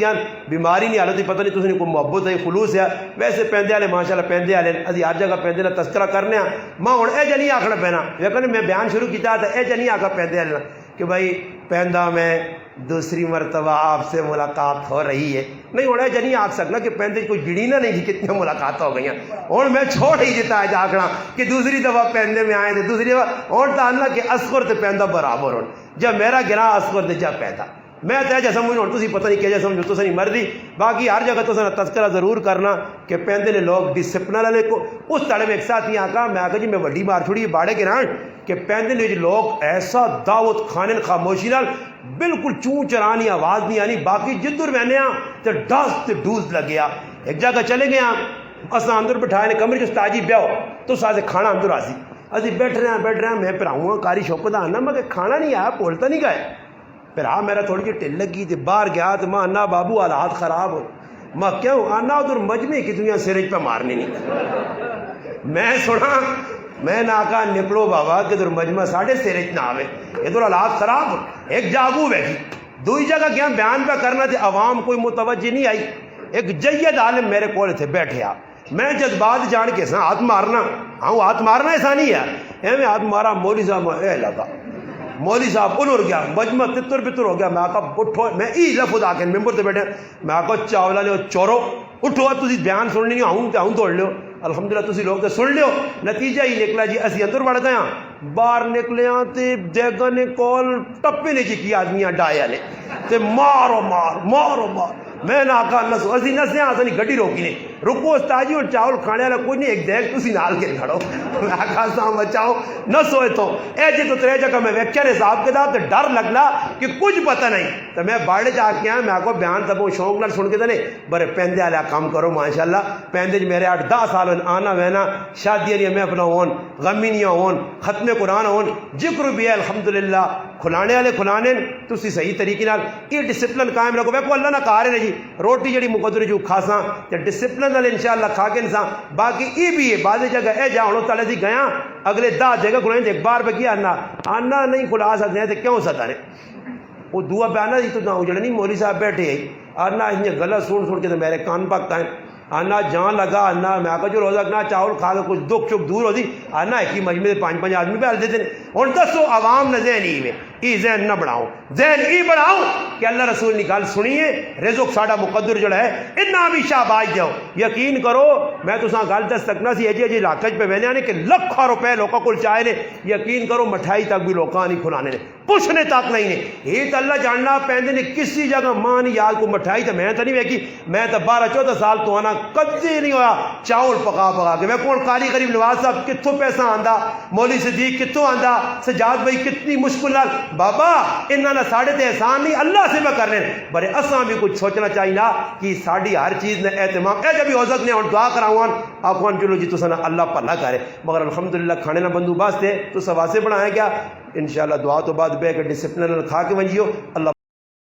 بیماری نہیں حالت پتہ نہیں تسی کوئی محبت ہے خلوص ہے ویسے پیندے والے ماشاءاللہ پیندے والے ابھی ہر جگہ پیندے کا تذکرہ کرنے میں ہوں یہ نہیں آخنا پینا لیکن میں بیان شروع کیا تو یہ نہیں آخر پیندے والے کہ بھائی پیندا میں دوسری مرتبہ آپ سے ملاقات ہو رہی ہے نہیں ہوں یہ نہیں آخ سکنا کہ پہندے کوئی گڑی نہ نہیں جی کتنی ملاقات ہو گئی ہوں میں چھوڑ ہی دیتا ہے جاکنا کہ دوسری دفعہ پہندے میں آئے تھے دوسری دفعہ ہوں تو آنا کہ اصغر تے پہندا برابر ہو جب میرا گرا اصغر تے جب پیدا میں تو یہ سمجھ ہوں تھی پتہ نہیں کہ سمجھو تو نہیں مرضی باقی ہر جگہ تو تذکرہ ضرور کرنا کہ پہندے نے لوگ ڈسپلن والے کو اس تڑے میں ایک ساتھ ہی آکا میں آکا جی میں وڈی مار چھوڑی باڑے کے رہا کہ پہندے نے لوگ ایسا دعوت کھانے خاموشی نال بالکل چون چرانی آواز نہیں آنی باقی جدر بہنے تو ڈس تے ڈوز لگیا ایک جگہ چلے گیا اصلا اندر بٹھائے نے کمرے جو تاجی بیاؤ تو ساتھ کھانا اندر آسی اسی بیٹھ رہے ہیں میں پھر آؤں کاری شوق دا آنا میں کھانا نہیں آیا بولتا نہیں گئے پھر میرا تھوڑی جی ٹل لگی تھی باہر گیا تو ماں انا بابو حالات خراب ہو ماں کیوں آنا ادھر مجمے کی دنیا سرج پہ مارنی نہیں میں سنا میں نہ کہا نکلو بابا کہ ادھر مجمع ساڑھے سرج نہ آوے ادھر حالات خراب ہو ایک جاگو بیٹھی دوئی جگہ گیا بیان پہ کرنا تھے عوام کوئی متوجہ نہیں آئی ایک جید عالم میرے کول تھے بیٹھے میں جذبات جان کے سا ہاتھ مارنا ہاتھ مارنا ایسا نہیں ہے میں ہاتھ مارا مولوی صاحب اے لگا مولوی صاحب الر گیا مجمع تتر پتر ہو گیا میں آقا اٹھو میں ای لفظ آ کے ممبر سے بیٹھے میں آقا چاولا لو چورو اٹھو تسی بیان سننی نہیں ہوں توڑ لو الحمدللہ تسی لوگ تو سن لیو نتیجہ ہی نکلا جی اسی اندر بڑھ گیا باہر نکلے تے دیگا نے کول ٹپے نے جی کی آدمیاں ڈایا نے تے مارو مار میں نہ آقا نسو اسی نسے آسا نہیں گھڑی روکی نے رکو استاجی اور چاول کھانے والا کوئی نہیں ایک دیکھ تسی نال کے کھڑو میں آقا سام بچاؤ نہ سوئے تو اے جی تو ترے جگہ میں ویکچر حساب کے دا تو ڈر لگنا کہ کچھ پتہ نہیں تو میں باڑے جا کے آیا میں آقا بیان تب شوق نال سن کے دنے برے پہندے والا کام کرو ماشاءاللہ پہندے میرے 8-10 سال آنا وینا شادی نہیں میں اپنا ہون غمی نہیں ہون ختم قرآن ہون ذکر بھی ہے الحمدللہ کھلانے والے کھلانے تسی صحیح طریقے نال یہ ڈسپلن قائم رکھو ویکو اللہ نہ کہا رہے جی روٹی جڑی مقدر جو کھاساں تے ڈسپلن نال انشاءاللہ کھا کے انسان باقی یہ بھی ہے بعض جگہ اے جا ہوں تلے دی گیا اگلے 10 جگہ کھلائیں ایک بار پہ کیا آنا نہیں کھلا سکتے تے کیوں ستا نے وہ دعا پہ آنا جی تو نہ اجڑے نہیں مولوی صاحب بیٹھے آنا انہیں غلط سن کے تو میرے کان پکتا ہے آنا جان لگا آنا میں آقا جو روزہ نہ چاول کھا کے کچھ دکھ چک دور ہو دی آنا ایک ہی مجمع 5-5 آدمی پہ ہل دیتے ہیں ہوں دسو عوام نظر نہیں ہوئے ای ذہن نہ بڑھاؤ، ذہن ای بڑھاؤ کہ اللہ رسول نے گل سنیے رزق ساڈا مقدر جڑا ہے اتنا بھی شاباش جاؤ۔ یقین کرو میں تساں گل دس سکنا سی اجے علاقے چ پہ ویندے نے کہ لاکھاں روپے لوکاں کول چائے نے، یقین کرو مٹھائی تک بھی لوکاں نہیں کھلانے نے، پوچھنے تک نہیں نے۔ یہ تو اللہ جاننا پیندے نے کسی جگہ ماں نہیں یاد کو مٹھائی تو میں تو نہیں ویکھی، میں تو 12-14 سال تو آنا کدی نہیں ہویا چاول پکا پکا کے۔ میں کون قاری غریب نواز صاحب کتوں پیسہ آندا، مولوی صدیق کتوں آندا، سجاد بھائی کتنی مشکل نال، بابا انہاں نے ساڈے تے احسان نہیں اللہ سے میں کرنے بڑے اساں بھی کچھ سوچنا چاہیے نا کہ ساڈی ہر چیز نے اہتمام اے جب عزت نے ہن دعا کراون آکھون چلو جی تساں اللہ بھلا کرے، مگر الحمدللہ کھانے نہ بندوبست ہے تو سواسے بنایا گیا، انشاءاللہ دعا تو بعد بے کے ڈسپلن کھا کے ونجیو اللہ